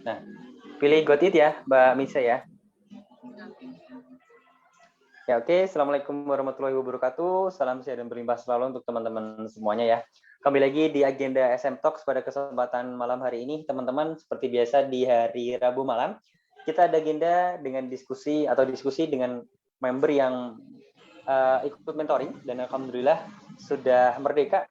Nah, pilih got it ya, Mbak Misa ya. Ya oke, Assalamualaikum warahmatullahi wabarakatuh. Salam sehat dan berlimpah selalu untuk teman-teman semuanya ya. Kembali lagi di agenda SM Talks pada kesempatan malam hari ini, teman-teman. Seperti biasa di hari Rabu malam, kita ada agenda dengan diskusi dengan member yang ikut mentoring dan alhamdulillah sudah merdeka.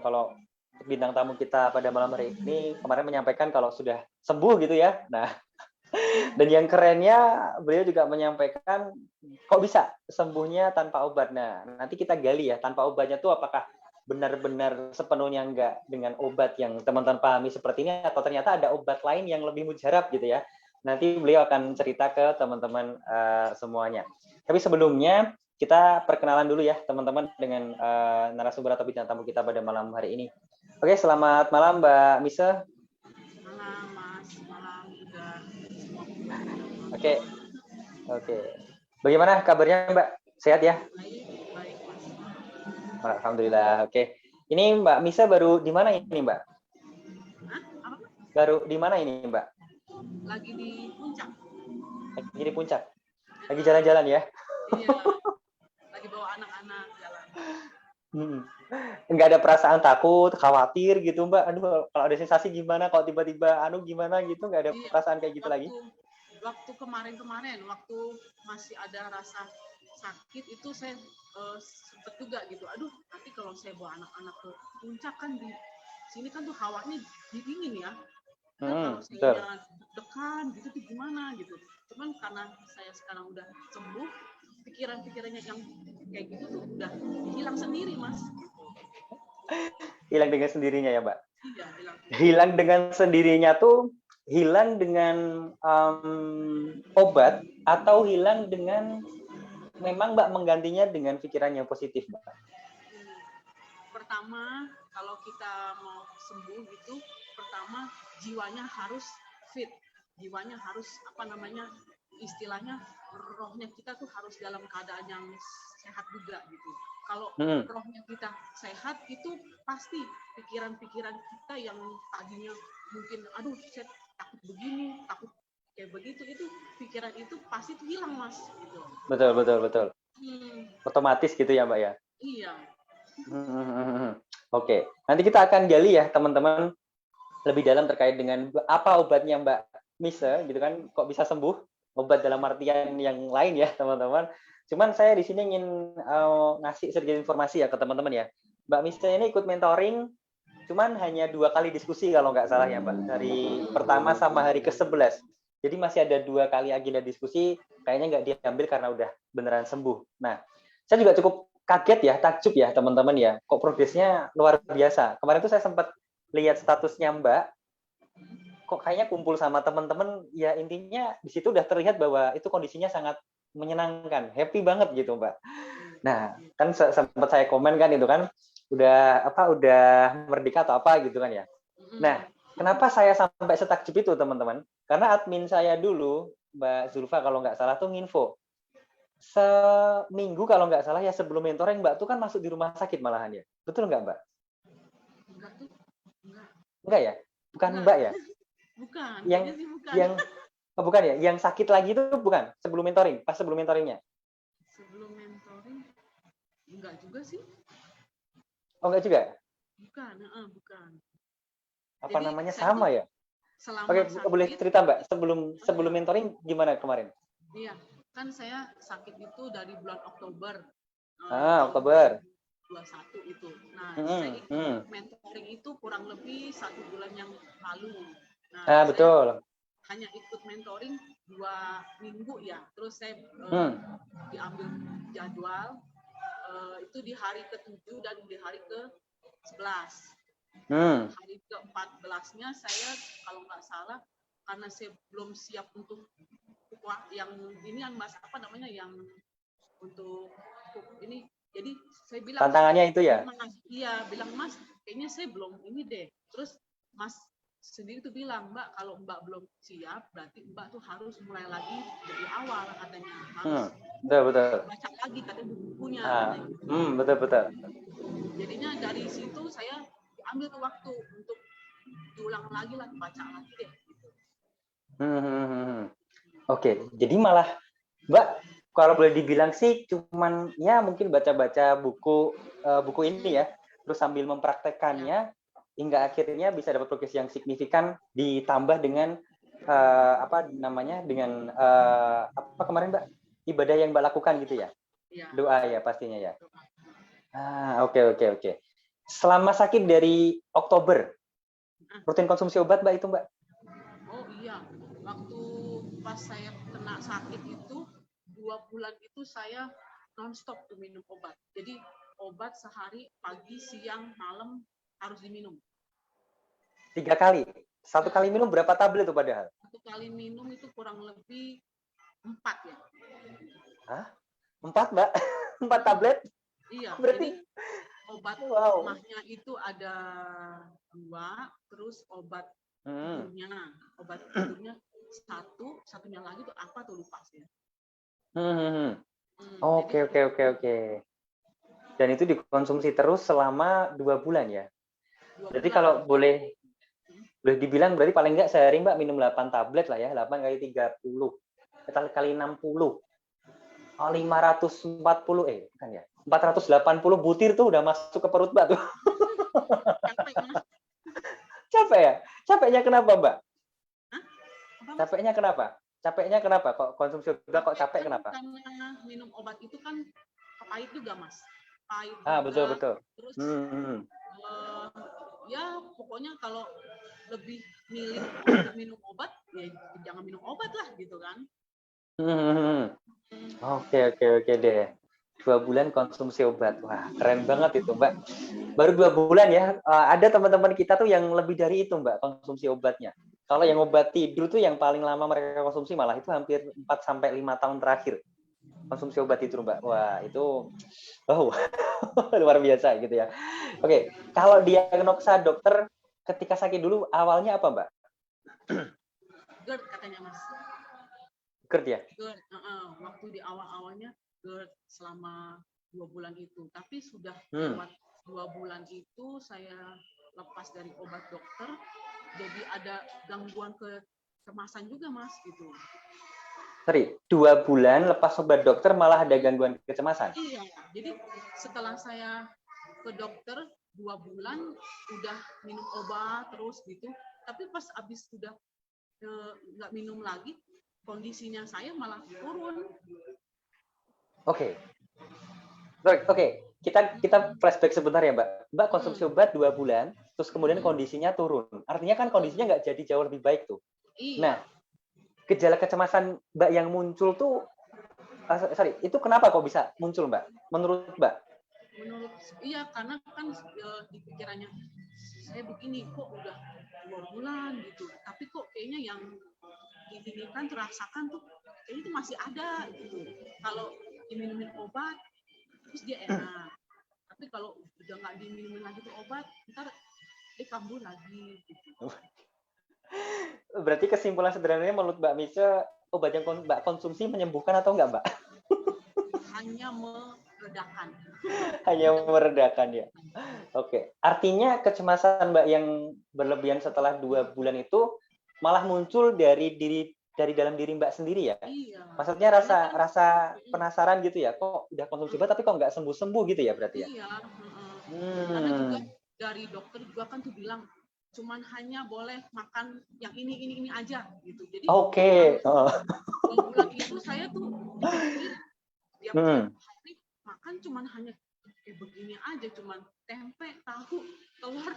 Kalau bintang tamu kita pada malam hari ini kemarin menyampaikan kalau sudah sembuh gitu ya. Nah, dan yang kerennya beliau juga menyampaikan kok bisa sembuhnya tanpa obat. Nah, nanti kita gali ya, tanpa obatnya tuh apakah benar-benar sepenuhnya enggak dengan obat yang teman-teman pahami seperti ini atau ternyata ada obat lain yang lebih mujarab gitu ya. Nanti beliau akan cerita ke teman-teman semuanya. Tapi sebelumnya kita perkenalan dulu ya teman-teman dengan narasumber atau bintang tamu kita pada malam hari ini. Oke, selamat malam Mbak Misa. Malam Mas, malam juga. Oke. Bagaimana kabarnya Mbak? Sehat ya? Baik Mas. Alhamdulillah. Oke. Ini Mbak Misa baru di mana ini Mbak? Hah? Apa? Baru di mana ini Mbak? Lagi di puncak. Lagi di puncak. Lagi jalan-jalan ya? Iya. Lagi bawa anak-anak jalan. Enggak ada perasaan takut, khawatir gitu Mbak. Aduh, kalau ada sensasi gimana? Kalau tiba-tiba gimana gitu? Enggak ada perasaan kayak gitu lagi? Waktu kemarin, waktu masih ada rasa sakit itu saya sempet juga gitu. Aduh, nanti kalau saya bawa anak-anak ke puncak kan di sini kan tuh hawanya dingin ya. Kalau saya dekat gitu tuh gimana gitu. Cuman karena saya sekarang udah sembuh, pikiran-pikirannya yang kayak gitu tuh udah hilang sendiri Mas. Hilang dengan sendirinya ya Mbak? Iya, hilang dengan sendirinya tuh hilang dengan obat atau hilang dengan memang Mbak menggantinya dengan pikiran yang positif Mbak? Pertama, kalau kita mau sembuh gitu, pertama jiwanya harus fit, jiwanya harus istilahnya rohnya kita tuh harus dalam keadaan yang sehat juga gitu. Kalau rohnya kita sehat itu pasti pikiran-pikiran kita yang tadinya mungkin aduh saya takut begini, takut kayak begitu, itu pikiran itu pasti tuh hilang Mas gitu. Betul. Otomatis gitu ya Mbak ya? Iya. Oke, nanti kita akan gali ya teman-teman lebih dalam terkait dengan apa obatnya Mbak Misa gitu kan, kok bisa sembuh, obat dalam artian yang lain ya teman-teman. Cuman saya di sini ingin ngasih sedikit informasi ya ke teman-teman ya. Mbak Misa ini ikut mentoring, cuman hanya 2 kali diskusi kalau nggak salah ya Mbak, dari pertama sama hari ke-11. Jadi masih ada 2 kali agenda diskusi, kayaknya nggak diambil karena udah beneran sembuh. Nah, saya juga cukup kaget ya, takjub ya teman-teman ya, kok progresnya luar biasa. Kemarin tuh saya sempat lihat statusnya Mbak, kok kayaknya kumpul sama teman-teman, ya intinya di situ udah terlihat bahwa itu kondisinya sangat menyenangkan, happy banget gitu Mbak. Nah, kan sempat saya komen kan itu kan, udah merdeka atau apa gitu kan ya. Nah, kenapa saya sampai setakjub itu teman-teman? Karena admin saya dulu, Mbak Zulfa kalau nggak salah tuh nginfo, seminggu kalau nggak salah ya sebelum mentoring Mbak tuh kan masuk di rumah sakit malahan ya. Betul nggak Mbak? Enggak ya? Bukan Mbak ya? Bukan. Bukan ya? Yang sakit lagi itu bukan? Sebelum mentoring? Pas sebelum mentoringnya? Sebelum mentoring? Enggak juga sih. Oh enggak juga? Bukan. Apa jadi, namanya sama ya? Oke, boleh cerita Mbak, sebelum mentoring gimana kemarin? Iya, kan saya sakit itu dari bulan Oktober. Oktober. 21 itu. Nah, saya ikut mentoring itu kurang lebih 1 bulan yang lalu. Nah, betul. Hanya ikut mentoring 2 minggu ya. Terus saya diambil jadwal itu di hari ke-7 dan di hari ke-11. Hari ke-14-nya saya kalau nggak salah karena saya belum siap untuk yang ini yang Mas yang untuk ini, jadi saya bilang tantangannya itu ya? Iya, bilang Mas kayaknya saya belum ini deh. Terus Mas sendiri tuh bilang, Mbak kalau Mbak belum siap berarti Mbak tuh harus mulai lagi dari awal katanya, harus betul. baca lagi katanya bukunya. Betul. Jadinya dari situ saya ambil tuh waktu untuk diulang lagi lah, baca lagi deh. Oke, jadi malah Mbak, kalau boleh dibilang sih cuman ya mungkin baca-baca buku ini ya, terus sambil mempraktekkannya hingga akhirnya bisa dapat progres yang signifikan ditambah dengan apa namanya dengan apa kemarin Mbak ibadah yang Mbak lakukan gitu ya, Ya, doa ya pastinya ya. Oke. Selama sakit dari Oktober, rutin konsumsi obat Mbak itu Mbak? oh iya, waktu pas saya kena sakit itu 2 bulan itu saya nonstop tuh minum obat. Jadi obat sehari pagi, siang, malam harus diminum. 3 kali. Satu kali minum berapa tablet itu padahal? Satu kali minum itu kurang lebih 4 ya. Hah? 4 Mbak? 4 tablet? Iya, Berarti jadi obat wow. mahnya itu ada 2, terus obat tidurnya. Obat tidurnya satunya lagi tuh apa tuh lupa sih. Oke. Dan itu dikonsumsi terus selama 2 bulan ya? 2 Berarti bulan. kalau boleh dibilang berarti paling enggak sehari Mbak minum 8 tablet lah ya, 8 kali 30. Kali 60. Oh, 540 bukan ya. 480 butir tuh udah masuk ke perut Mbak tuh. Capek Mas. Capek ya? Capeknya kenapa Mbak? Hah? Apa, Mas? Capeknya kenapa? Kok konsumsi obat kok capek kenapa? Karena minum obat itu kan pahit juga Mas. Pahit juga. Betul. Terus ya pokoknya kalau lebih milih untuk minum obat ya jangan minum obat lah gitu kan. Oke deh. 2 bulan konsumsi obat. Wah, keren banget itu, Mbak. Baru 2 bulan ya. Ada teman-teman kita tuh yang lebih dari itu, Mbak, konsumsi obatnya. Kalau yang obat tidur tuh yang paling lama mereka konsumsi malah itu hampir 4 sampai 5 tahun terakhir. Konsumsi obat tidur, Mbak. Wah, itu luar biasa gitu ya. Oke, kalau diagnosa dokter ketika sakit dulu awalnya apa, Mbak? GERD katanya Mas. GERD ya? GERD, waktu di awal-awalnya GERD selama 2 bulan itu. Tapi sudah lewat 2 bulan itu saya lepas dari obat dokter, jadi ada gangguan kecemasan juga Mas gitu. Sorry, 2 bulan lepas obat dokter malah ada gangguan kecemasan? Iya, jadi setelah saya ke dokter 2 bulan udah minum obat terus gitu, tapi pas abis sudah nggak minum lagi, kondisinya saya malah turun. Oke, kita flashback sebentar ya Mbak. Mbak konsumsi obat 2 bulan, terus kemudian kondisinya turun. Artinya kan kondisinya nggak jadi jauh lebih baik tuh. Iya. Nah, gejala kecemasan Mbak yang muncul tuh, itu kenapa kok bisa muncul Mbak? Menurut Mbak? Iya, karena kan di pikirannya saya begini kok udah 2 bulan gitu, tapi kok kayaknya yang ini kan terasakan tuh kayaknya itu masih ada gitu. Kalau diminumin obat terus dia enak, tapi kalau udah nggak diminumin lagi tuh obat ntar dia kambuh lagi gitu. Berarti kesimpulan sederhananya menurut Mbak Misha, obat yang Mbak konsumsi menyembuhkan atau enggak Mbak? Hanya meredakan. Hanya meredakan ya. Oke, artinya kecemasan Mbak yang berlebihan setelah 2 bulan itu malah muncul dari dalam diri Mbak sendiri ya? Iya. Maksudnya rasa penasaran gitu ya, kok udah konsumsi obat tapi kok nggak sembuh-sembuh gitu ya berarti ya? Iya. Karena juga dari dokter juga kan tuh bilang cuman hanya boleh makan yang ini aja gitu. Jadi Oke. 2 bulan itu saya tuh dipikir tiap hari makan cuman hanya kayak begini aja, cuman tempe, tahu, telur,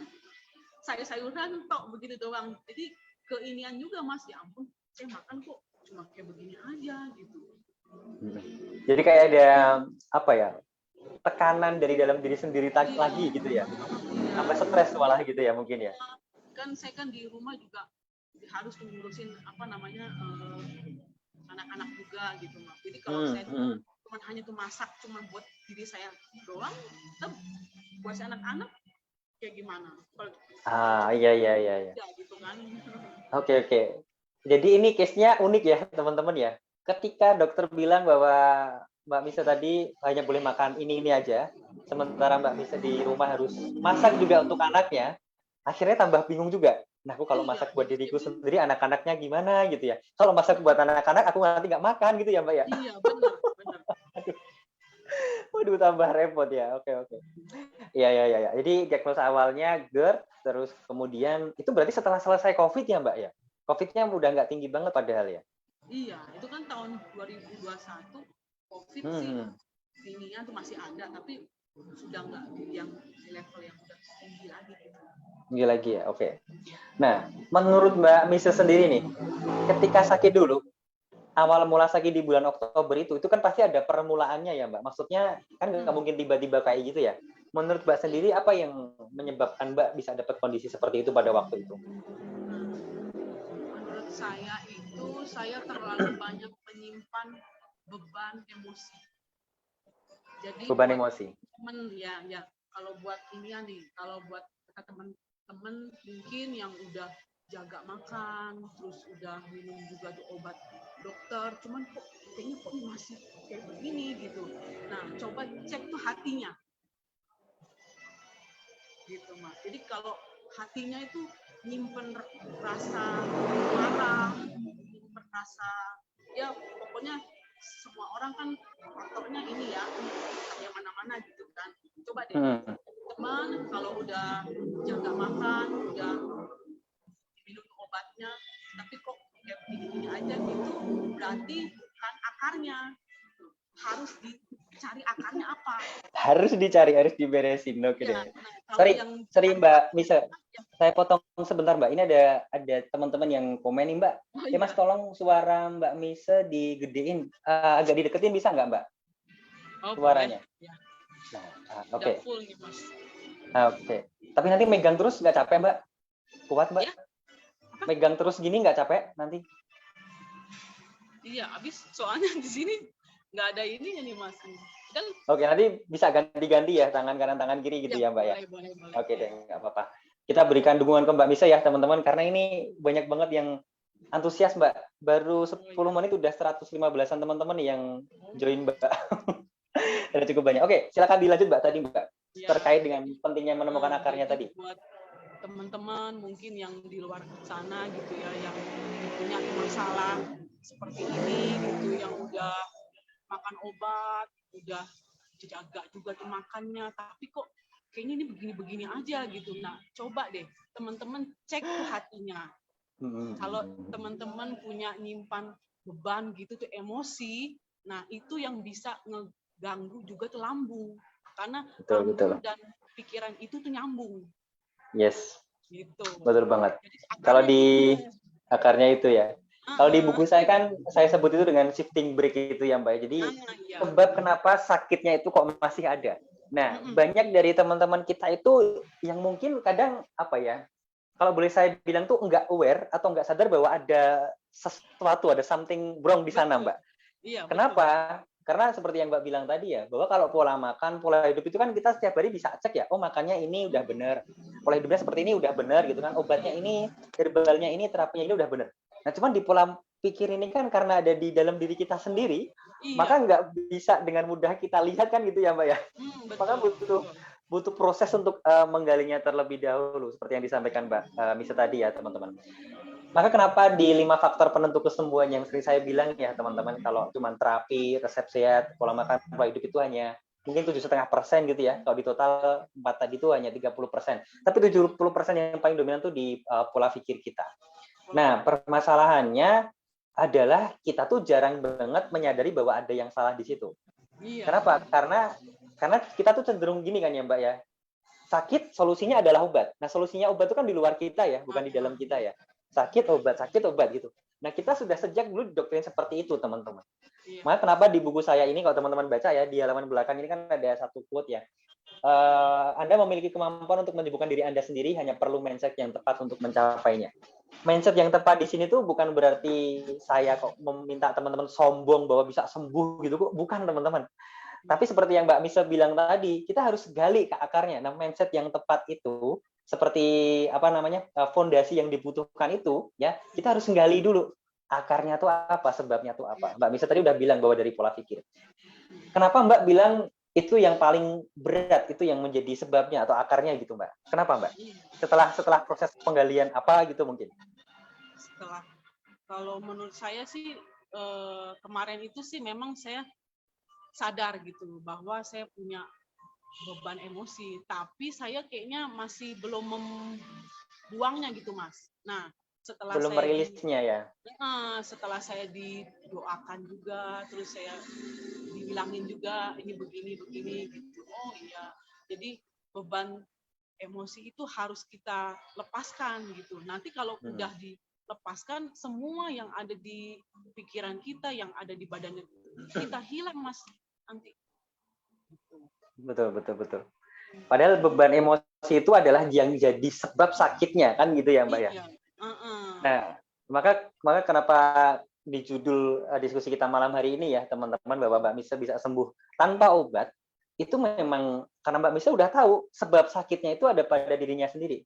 sayur-sayuran tok begitu doang. Jadi keinian juga Mas, ya ampun, saya makan kok cuma kayak begini aja gitu. Jadi kayak ada apa ya? Tekanan dari dalam diri sendiri lagi gitu ya. Sampai stres malah gitu ya mungkin ya. Kan saya kan di rumah juga harus ngurusin apa namanya anak-anak juga gitu Mas. Jadi kalau saya cuma hanya tuh masak cuma buat diri saya doang, buat si anak-anak kayak gimana? Iya. Ya gitu kan. Oke. Jadi ini case-nya unik ya teman-teman ya. Ketika dokter bilang bahwa Mbak Misha tadi hanya boleh makan ini aja, sementara Mbak Misha di rumah harus masak juga untuk anaknya, akhirnya tambah bingung juga. Nah, aku kalau Iya, masak buat jadi diriku sendiri, anak-anaknya gimana gitu ya. Kalau masak buat anak-anak, aku nanti nggak makan gitu ya, Mbak ya. iya benar, benar. Waduh, tambah repot ya. Oke, oke. Iya, iya, iya. Jadi diagnosa awalnya GERD, terus kemudian itu berarti setelah selesai COVID ya, Mbak ya? COVID-nya udah nggak tinggi banget padahal ya? Iya, itu kan tahun 2021 COVID Hmm, sih hmm. ininya tuh masih ada, tapi sudah nggak yang di level yang udah tinggi lagi gitu. Tinggi lagi ya, oke. Nah, menurut Mbak Misa sendiri nih, ketika sakit dulu, awal mula sakit di bulan Oktober itu kan pasti ada permulaannya ya, Mbak. Maksudnya kan nggak Hmm. mungkin tiba-tiba kayak gitu ya. Menurut Mbak sendiri apa yang menyebabkan Mbak bisa dapat kondisi seperti itu pada waktu itu? Menurut saya itu saya terlalu banyak menyimpan beban emosi. Jadi Beban buat emosi. temen ya kalau buat ini ya nih, kalau buat teman-teman mungkin yang udah jaga makan, terus udah minum juga tuh obat dokter, cuman kok kayaknya kok masih kayak begini gitu. Nah, coba cek tuh hatinya, gitu mas. Jadi kalau hatinya itu nyimpen rasa marah, nyimpen rasa ya pokoknya semua orang kan faktornya ini ya yang mana-mana gitu kan. Coba deh teman kalau udah jaga makan, udah minum obatnya, tapi kok kayak begini aja gitu, berarti kan akarnya harus dicari akarnya apa. Harus dicari, harus diberesin. Oke Ya, deh. nah, kalau Sorry, yang sorry bukan Mbak hati, Misa. ya, Saya potong sebentar Mbak. Ini ada teman-teman yang komen nih Mbak. oh Ya Mas, iya. tolong suara Mbak Misa digedein. Agak dideketin bisa nggak Mbak? Oh Suaranya. boleh. Ya, Nah, udah oke. full nih mas. Oke. Tapi nanti megang terus nggak capek Mbak? Kuat Mbak? Ya, apa? Megang terus gini nggak capek nanti? Iya, habis soalnya di sini nggak ada ininya nih mas. Dan Oke, nanti bisa ganti-ganti ya tangan kanan tangan kiri gitu ya Mbak ya. boleh. Oke deh, nggak apa-apa. Kita berikan dukungan ke Mbak Misa ya teman-teman karena ini banyak banget yang antusias Mbak. Baru 10 menit udah 115-an teman-teman yang join Mbak. Ada cukup banyak. Oke, silakan dilanjut Mbak tadi Mbak. Ya, Terkait dengan pentingnya menemukan akarnya jadi tadi. buat teman-teman mungkin yang di luar sana gitu ya, yang punya masalah seperti ini gitu, yang udah makan obat, udah jaga juga tuh makannya, tapi kok kayaknya ini begini-begini aja gitu. Nah, coba deh teman-teman cek tuh hatinya. Kalau teman-teman punya nyimpan beban gitu tuh emosi, nah itu yang bisa ngeganggu juga tuh lambung. Karena lambung dan pikiran itu tuh nyambung. Yes. Gitu. Betul banget. Jadi, Kalau di akarnya itu ya. Kalau di buku saya kan saya sebut itu dengan shifting break itu ya Mbak. Jadi sebab kenapa sakitnya itu kok masih ada. Nah, banyak dari teman-teman kita itu yang mungkin kadang apa ya, kalau boleh saya bilang tuh nggak aware atau nggak sadar bahwa ada sesuatu, ada something wrong di sana Mbak. Iya, kenapa? Karena seperti yang Mbak bilang tadi ya, bahwa kalau pola makan, pola hidup itu kan kita setiap hari bisa cek ya, oh makannya ini udah benar, pola hidupnya seperti ini udah benar gitu kan, obatnya ini, herbalnya ini, terapinya ini udah benar. Nah cuman di pola pikir ini kan karena ada di dalam diri kita sendiri, maka nggak bisa dengan mudah kita lihat kan gitu ya Mbak ya. Maka butuh proses untuk menggalinya terlebih dahulu, seperti yang disampaikan Mbak Misa tadi ya teman-teman. Maka kenapa di 5 faktor penentu kesembuhan yang sering saya bilang ya teman-teman, kalau cuma terapi, resep sehat, pola makan, pola hidup itu hanya mungkin 7,5% gitu ya. Kalau di total 4 tadi itu hanya 30%. Tapi 70% yang paling dominan itu di pola pikir kita. Nah, permasalahannya adalah kita tuh jarang banget menyadari bahwa ada yang salah di situ. Kenapa? Karena kita tuh cenderung gini kan ya Mbak ya. Sakit solusinya adalah obat. Nah, solusinya obat itu kan di luar kita ya, bukan di dalam kita ya. Sakit obat gitu. Nah, kita sudah sejak dulu doktrin seperti itu, teman-teman. Maka kenapa di buku saya ini, kalau teman-teman baca ya, di halaman belakang ini kan ada satu quote ya. Anda memiliki kemampuan untuk menyembuhkan diri Anda sendiri, hanya perlu mindset yang tepat untuk mencapainya. Mindset yang tepat di sini tuh bukan berarti saya kok meminta teman-teman sombong bahwa bisa sembuh gitu kok, bukan teman-teman. Tapi seperti yang Mbak Misa bilang tadi, kita harus gali ke akarnya. Nah, mindset yang tepat itu seperti fondasi yang dibutuhkan itu ya, kita harus gali dulu akarnya tuh apa, sebabnya tuh apa. Mbak Misa tadi udah bilang bahwa dari pola pikir. Kenapa Mbak bilang itu yang paling berat, itu yang menjadi sebabnya atau akarnya gitu Mbak. Kenapa Mbak? Setelah proses penggalian apa gitu mungkin? Setelah, kalau menurut saya sih kemarin itu sih memang saya sadar gitu bahwa saya punya beban emosi, tapi saya kayaknya masih belum membuangnya gitu Mas. Nah, setelah Belum saya merilisnya ya? setelah saya didoakan juga, terus saya dibilangin juga ini begini gitu. Oh iya, jadi beban emosi itu harus kita lepaskan gitu. Nanti kalau udah dilepaskan, semua yang ada di pikiran kita, yang ada di badan kita hilang Mas nanti. Betul. Padahal beban emosi itu adalah yang jadi sebab sakitnya kan gitu ya Mbak ya. Iya. Nah, maka kenapa di judul diskusi kita malam hari ini ya teman-teman, bahwa Mbak Misa bisa sembuh tanpa obat, itu memang karena Mbak Misa udah tahu sebab sakitnya itu ada pada dirinya sendiri.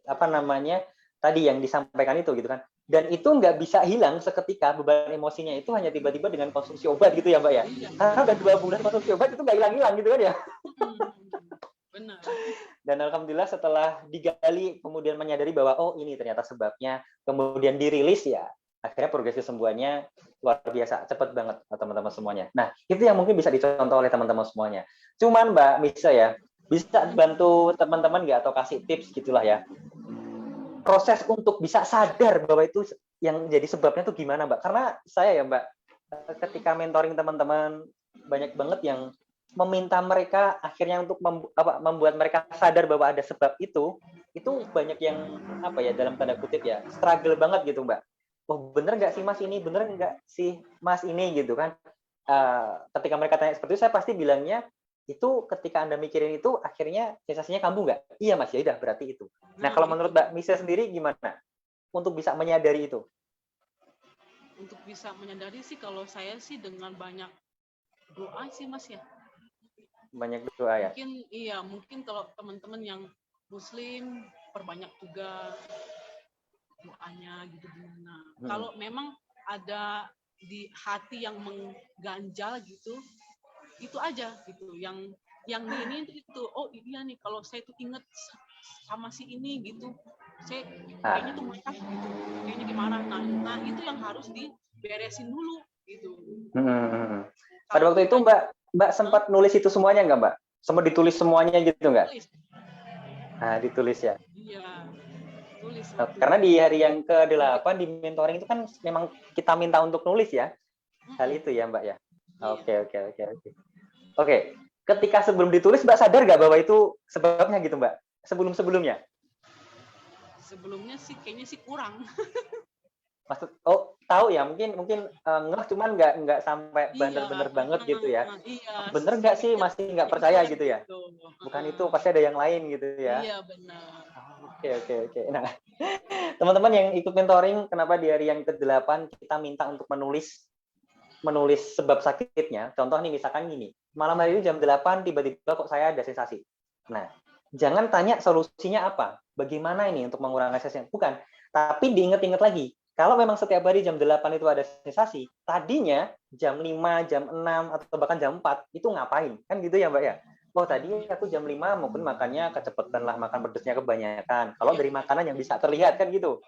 Apa namanya tadi yang disampaikan itu gitu kan. Dan itu nggak bisa hilang seketika, beban emosinya itu hanya tiba-tiba dengan konsumsi obat gitu ya Mbak ya. Karena udah 2 bulan konsumsi obat itu nggak hilang-hilang gitu kan ya. Benar. Dan alhamdulillah setelah digali kemudian menyadari bahwa oh ini ternyata sebabnya, kemudian dirilis ya, akhirnya progres kesembuhannya luar biasa, cepat banget teman-teman semuanya. Nah, itu yang mungkin bisa dicontoh oleh teman-teman semuanya. Cuman Mbak Misa ya, bisa bantu teman-teman nggak atau kasih tips gitulah ya. Proses untuk bisa sadar bahwa itu yang jadi sebabnya tuh gimana Mbak? Karena saya ya Mbak, ketika mentoring teman-teman banyak banget yang meminta mereka akhirnya untuk membuat mereka sadar bahwa ada sebab itu banyak yang apa ya dalam tanda kutip ya struggle banget gitu Mbak. Oh bener nggak sih Mas ini, bener nggak sih Mas ini gitu kan. Ketika mereka tanya seperti itu saya pasti bilangnya itu ketika Anda mikirin itu akhirnya sensasinya kambuh nggak? Iya Mas, ya udah berarti itu. Nah kalau menurut Mbak Misa sendiri gimana untuk bisa menyadari itu? Untuk bisa menyadari sih kalau saya sih dengan banyak doa sih Mas ya. Banyak doa ya? Mungkin kalau teman-teman yang Muslim perbanyak juga doanya gitu gimana. Kalau memang ada di hati yang mengganjal gitu, itu aja gitu. Yang ini itu, oh iya nih kalau saya tuh inget sama si ini gitu, saya kayaknya tuh mereka gitu, kayaknya gimana. Nah itu yang harus diberesin dulu gitu. Pada waktu itu Mbak sempat nulis itu semuanya nggak Mbak? Sempat ditulis semuanya gitu nggak? Nah ditulis ya. Iya. Tulis. Karena di hari yang ke-8 di mentoring itu kan memang kita minta untuk nulis ya. Hal itu ya Mbak ya. Oke. Ketika sebelum ditulis Mbak sadar nggak bahwa itu sebabnya gitu Mbak? Sebelumnya? Sebelumnya sih kayaknya sih kurang. Maksud tahu ya mungkin ngeh cuman nggak sampai bener-bener banget gitu ya. Iya, bener nggak sih masih nggak percaya gitu ya? Bukan itu pasti ada yang lain gitu ya. Iya benar. Oke. Nah, teman-teman yang ikut mentoring, kenapa di hari yang ke-8 kita minta untuk menulis sebab sakitnya. Contoh nih misalkan gini, malam hari ini jam 8 tiba-tiba kok saya ada sensasi. Nah, jangan tanya solusinya apa, bagaimana ini untuk mengurangi sensasi. Bukan, tapi diingat-ingat lagi. Kalau memang setiap hari jam 8 itu ada sensasi, tadinya jam 5, jam 6, atau bahkan jam 4, itu ngapain? Kan gitu ya Mbak ya? Oh tadi aku jam 5 mungkin makannya kecepatan lah, makan pedesnya kebanyakan. Kalau dari makanan yang bisa terlihat kan gitu.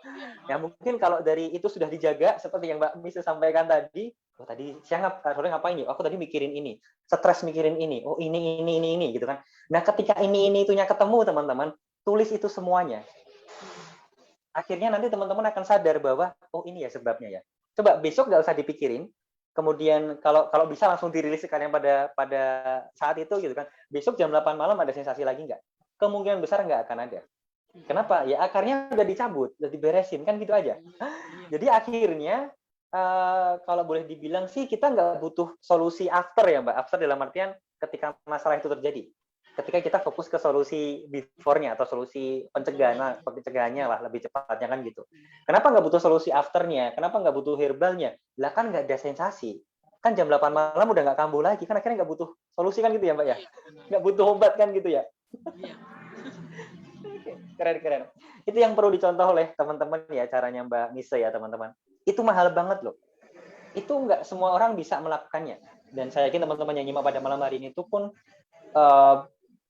Ya mungkin kalau dari itu sudah dijaga, seperti yang Mbak Misa sampaikan tadi, oh tadi sore ngapain nih? Aku tadi mikirin ini, stres mikirin ini, oh ini gitu kan. Nah ketika ini itunya ketemu teman-teman, tulis itu semuanya. Akhirnya nanti teman-teman akan sadar bahwa oh ini ya sebabnya ya. Coba besok nggak usah dipikirin. Kemudian kalau bisa langsung dirilis sekalian pada saat itu gitu kan. Besok jam 8 malam ada sensasi lagi nggak? Kemungkinan besar nggak akan ada. Kenapa? Ya akarnya udah dicabut, udah diberesin kan gitu aja. Jadi akhirnya kalau boleh dibilang sih kita nggak butuh solusi after ya Mbak. After dalam artian ketika masalah itu terjadi. Ketika kita fokus ke solusi before-nya atau solusi pencegahannya lah lebih cepatnya kan gitu. Kenapa nggak butuh solusi after-nya? Kenapa nggak butuh herbalnya? Lah kan nggak ada sensasi. Kan jam 8 malam udah nggak kambuh lagi. Kan akhirnya nggak butuh solusi kan gitu ya Mbak ya? Nggak butuh obat kan gitu ya? Keren. Itu yang perlu dicontoh oleh teman-teman ya caranya Mbak Misa ya teman-teman. Itu mahal banget loh. Itu nggak semua orang bisa melakukannya. Dan saya yakin teman-teman yang nyimak pada malam hari ini itu pun eh,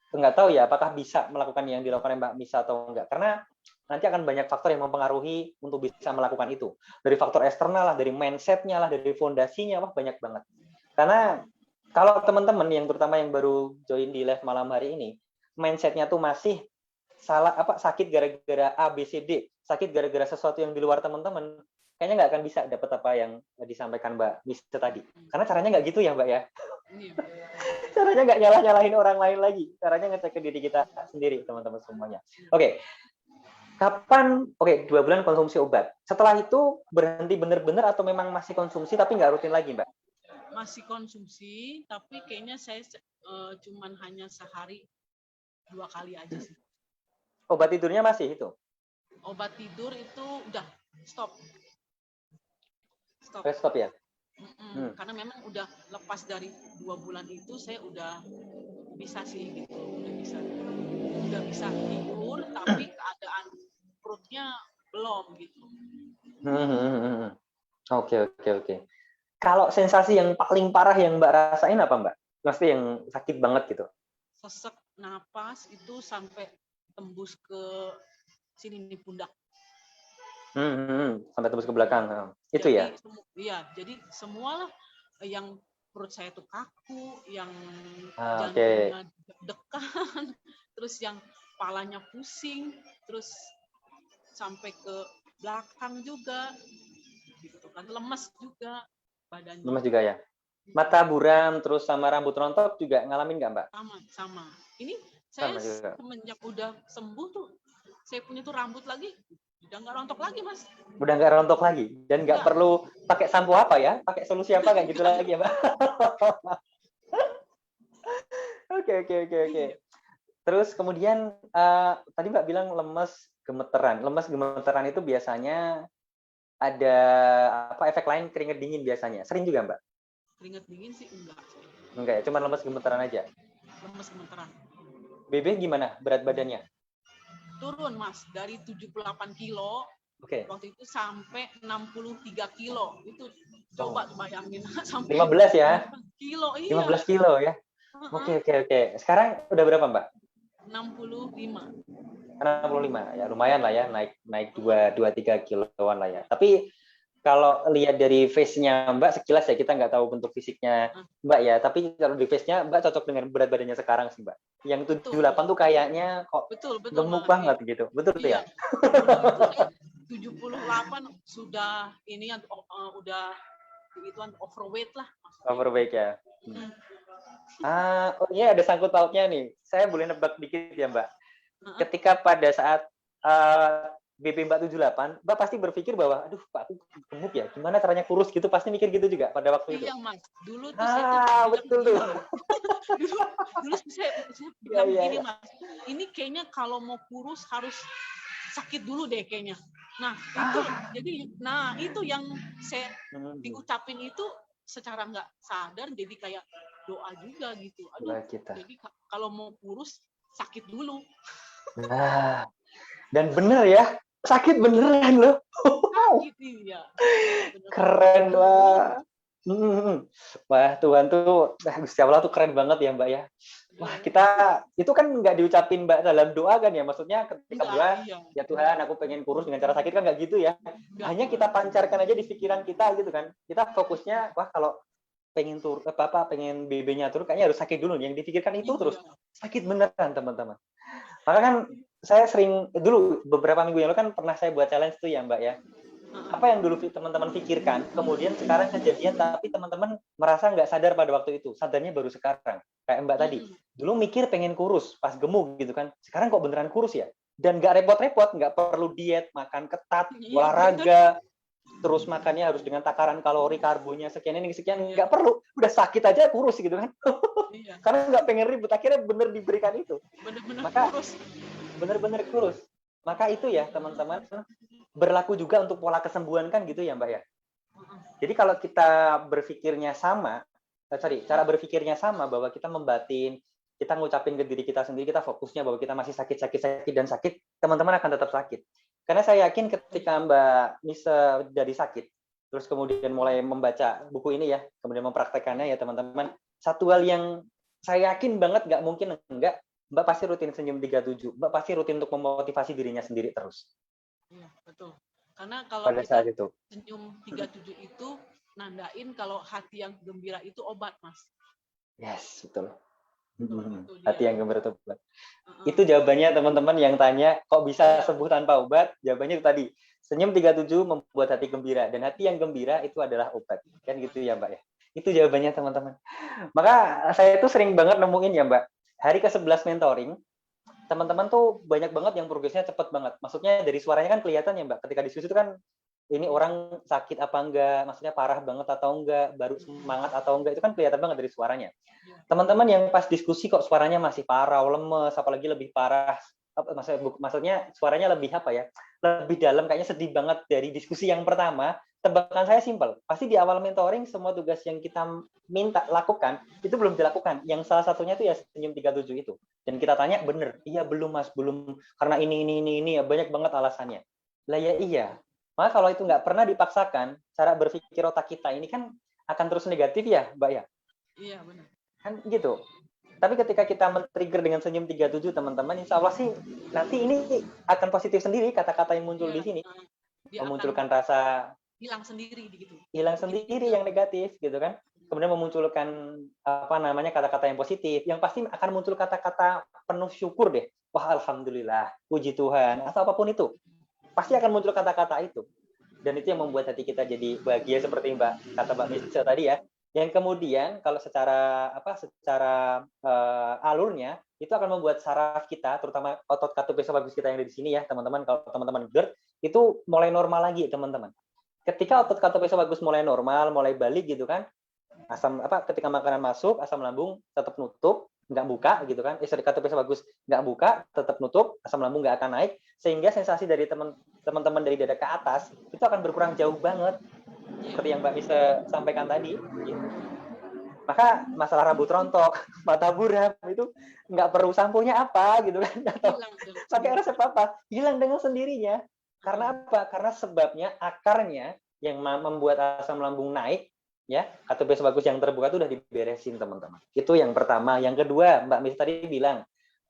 nggak tahu ya apakah bisa melakukan yang dilakukan Mbak Misa atau enggak, karena nanti akan banyak faktor yang mempengaruhi untuk bisa melakukan itu. Dari faktor eksternal lah, dari mindset-nya lah, dari fondasinya, wah banyak banget. Karena kalau teman-teman yang terutama yang baru join di live malam hari ini, mindset-nya tuh masih salah sakit gara-gara A, B, C, D, sakit gara-gara sesuatu yang di luar teman-teman, kayaknya nggak akan bisa dapat apa yang disampaikan Mbak Misa tadi. Karena caranya nggak gitu ya Mbak ya. Caranya nggak nyalah-nyalahin orang lain lagi. Caranya ngecek ke diri kita sendiri, teman-teman semuanya. Oke. Kapan, 2 bulan konsumsi obat. Setelah itu berhenti benar-benar atau memang masih konsumsi tapi nggak rutin lagi, Mbak? Masih konsumsi, tapi kayaknya saya cuman hanya sehari 2 kali aja sih. Obat tidurnya masih itu? Obat tidur itu udah stop. Stop ya? Karena memang udah lepas dari 2 bulan itu saya udah bisa sih gitu, udah bisa tidur tapi keadaan perutnya belum gitu. Oke. Kalau sensasi yang paling parah yang Mbak rasain apa Mbak? Maksudnya yang sakit banget gitu? Sesek napas itu sampai tembus ke sini nih pundak. Sampai tembus ke belakang. Itu jadi, ya? Iya, jadi semualah yang perut saya tuh kaku, yang Oke. jantungnya deg-degan, terus yang kepalanya pusing, terus sampai ke belakang juga, gitu kan, lemas juga badannya. Lemas juga ya? Mata buram terus sama rambut rontok juga ngalamin nggak Mbak? Sama. Ini saya Sama semenjak udah sembuh tuh, saya punya tuh rambut lagi, udah nggak rontok lagi Mas. Udah nggak rontok lagi dan nggak perlu pakai sampo apa ya? Pakai solusi apa kayak gitu lagi ya Mbak? Oke. Terus kemudian tadi Mbak bilang lemes gemeteran. Lemes gemeteran itu biasanya ada efek lain keringat dingin biasanya. Sering juga Mbak? Keringat dingin sih enggak. Enggak ya, cuma lemes gemeteran aja. Lemes gemeteran. BB gimana berat badannya? Turun Mas, dari 78 kilo waktu itu sampai 63 kilo. Itu coba bayangin sampai 15 ya? Kilo, iya. 15 kilo ya? Oke. Sekarang udah berapa Mbak? 65. 65 ya, lumayan lah ya, naik 2-3 kiloan lah ya. Tapi kalau lihat dari face-nya Mbak sekilas ya, kita nggak tahu bentuk fisiknya Mbak ya, tapi kalau di face-nya Mbak cocok dengan berat badannya sekarang sih Mbak. Yang 78 tuh kayaknya kok gemuk banget gitu. Betul tuh ya? 78 sudah ini udah ituan overweight lah. Overweight ya. Iya ada sangkut pautnya nih. Saya boleh nebak dikit ya Mbak. Ketika pada saat BP Mbak 78, Mbak pasti berpikir bahwa, aduh Pak, aku gemuk ya, gimana caranya kurus gitu, pasti mikir gitu juga pada waktu itu. Iya Mas, dulu tuh saya betul tuh. dulu saya bilang begini Mas, ini kayaknya kalau mau kurus harus sakit dulu deh kayaknya. Nah itu itu yang saya diucapin itu secara nggak sadar jadi kayak doa juga gitu. Aduh, jadi kalau mau kurus sakit dulu. Nah, dan bener ya, sakit beneran loh. Gitu ya. Keren Mbak. Wah Tuhan tuh, Gusti Allah tuh keren banget ya Mbak ya. Wah kita itu kan nggak diucapin Mbak dalam doa kan ya, maksudnya ketika doa ya Tuhan aku pengen kurus dengan cara sakit kan nggak gitu ya. Hanya kita pancarkan aja di pikiran kita gitu kan. Kita fokusnya wah kalau pengen pengen BB-nya turun kayaknya harus sakit dulu. Yang dipikirkan itu terus sakit beneran teman-teman. Maka kan saya sering dulu beberapa minggu yang lalu kan pernah saya buat challenge tuh ya Mbak ya. Apa yang dulu teman-teman pikirkan, kemudian sekarang kejadian tapi teman-teman merasa nggak sadar pada waktu itu, sadarnya baru sekarang. Kayak Mbak tadi, dulu mikir pengen kurus pas gemuk gitu kan, sekarang kok beneran kurus ya? Dan nggak repot-repot, nggak perlu diet, makan ketat, olahraga, terus makannya harus dengan takaran kalori, karbonya sekian ini sekian, nggak perlu, udah sakit aja kurus gitu kan. Karena nggak pengen ribut, akhirnya bener diberikan itu. Bener-bener kurus. Maka itu ya teman-teman, berlaku juga untuk pola kesembuhan kan gitu ya Mbak ya. Jadi kalau kita berpikirnya sama, cara berpikirnya sama bahwa kita membatin, kita ngucapin ke diri kita sendiri, kita fokusnya bahwa kita masih sakit dan sakit, teman-teman akan tetap sakit. Karena saya yakin ketika Mbak Nisa dari sakit, terus kemudian mulai membaca buku ini ya, kemudian mempraktekannya ya teman-teman, satu hal yang saya yakin banget nggak mungkin enggak, Mbak pasti rutin senyum 37. Mbak pasti rutin untuk memotivasi dirinya sendiri terus. Iya, betul. Karena kalau Pada kita saat itu. senyum 37 itu nandain kalau hati yang gembira itu obat, Mas. Yes, betul. Betul, itu Hati dia. yang gembira itu obat. Uh-uh. Itu jawabannya teman-teman yang tanya, kok bisa Iya, sembuh tanpa obat? Jawabannya itu tadi. Senyum 37 membuat hati gembira, dan hati yang gembira itu adalah obat. Kan gitu ya, Mbak ya? Itu jawabannya teman-teman. Maka saya itu sering banget nemuin ya, Mbak. Hari ke-11 mentoring, teman-teman tuh banyak banget yang progresnya cepet banget. Maksudnya dari suaranya kan kelihatan ya, Mbak. Ketika diskusi itu kan ini orang sakit apa enggak, maksudnya parah banget atau enggak, baru semangat atau enggak, itu kan kelihatan banget dari suaranya. iya. Teman-teman yang pas diskusi kok suaranya masih parah, lemes, apalagi lebih parah, maksudnya suaranya lebih apa ya, lebih dalam, kayaknya sedih banget dari diskusi yang pertama. Tebakan saya simpel, pasti di awal mentoring semua tugas yang kita minta lakukan itu belum dilakukan. Yang salah satunya itu ya senyum 37 itu. Dan kita tanya, bener, iya belum Mas, belum, karena ini ya, banyak banget alasannya. Lah ya iya. Maka kalau itu nggak pernah dipaksakan, cara berpikir otak kita ini kan akan terus negatif ya, Mbak ya? Iya, benar. Kan gitu. Tapi ketika kita men-trigger dengan senyum 37, teman-teman, insya Allah sih nanti ini akan positif sendiri kata-kata yang muncul di Iya, sini. dia Memunculkan akan rasa hilang sendiri gitu. hilang Bikin sendiri kita, yang negatif gitu kan. Kemudian memunculkan apa namanya kata-kata yang positif, yang pasti akan muncul kata-kata penuh syukur deh. Wah, alhamdulillah, puji Tuhan, atau apapun itu. Pasti akan muncul kata-kata itu. Dan itu yang membuat hati kita jadi bahagia seperti kata Mbak Misha tadi ya. Yang kemudian kalau secara alurnya itu akan membuat saraf kita, terutama otot katupesofagus kita yang ada di sini ya, teman-teman. Kalau teman-teman GERD itu mulai normal lagi, teman-teman. Ketika otot katupesofagus mulai normal, mulai balik gitu kan, ketika makanan masuk, asam lambung tetap nutup, nggak buka gitu kan, katupesofagus nggak buka, tetap nutup, asam lambung nggak akan naik, sehingga sensasi dari teman-teman dari dada ke atas itu akan berkurang jauh banget, seperti yang Mbak bisa sampaikan tadi. Gitu. Maka masalah rambut rontok, mata buram itu nggak perlu samponya apa gitu kan, atau pakai resep apa, hilang dengan sendirinya. Karena apa? Karena sebabnya akarnya yang membuat asam lambung naik, ya, katupesofagus yang terbuka itu udah diberesin, teman-teman. Itu yang pertama. Yang kedua, Mbak Miss tadi bilang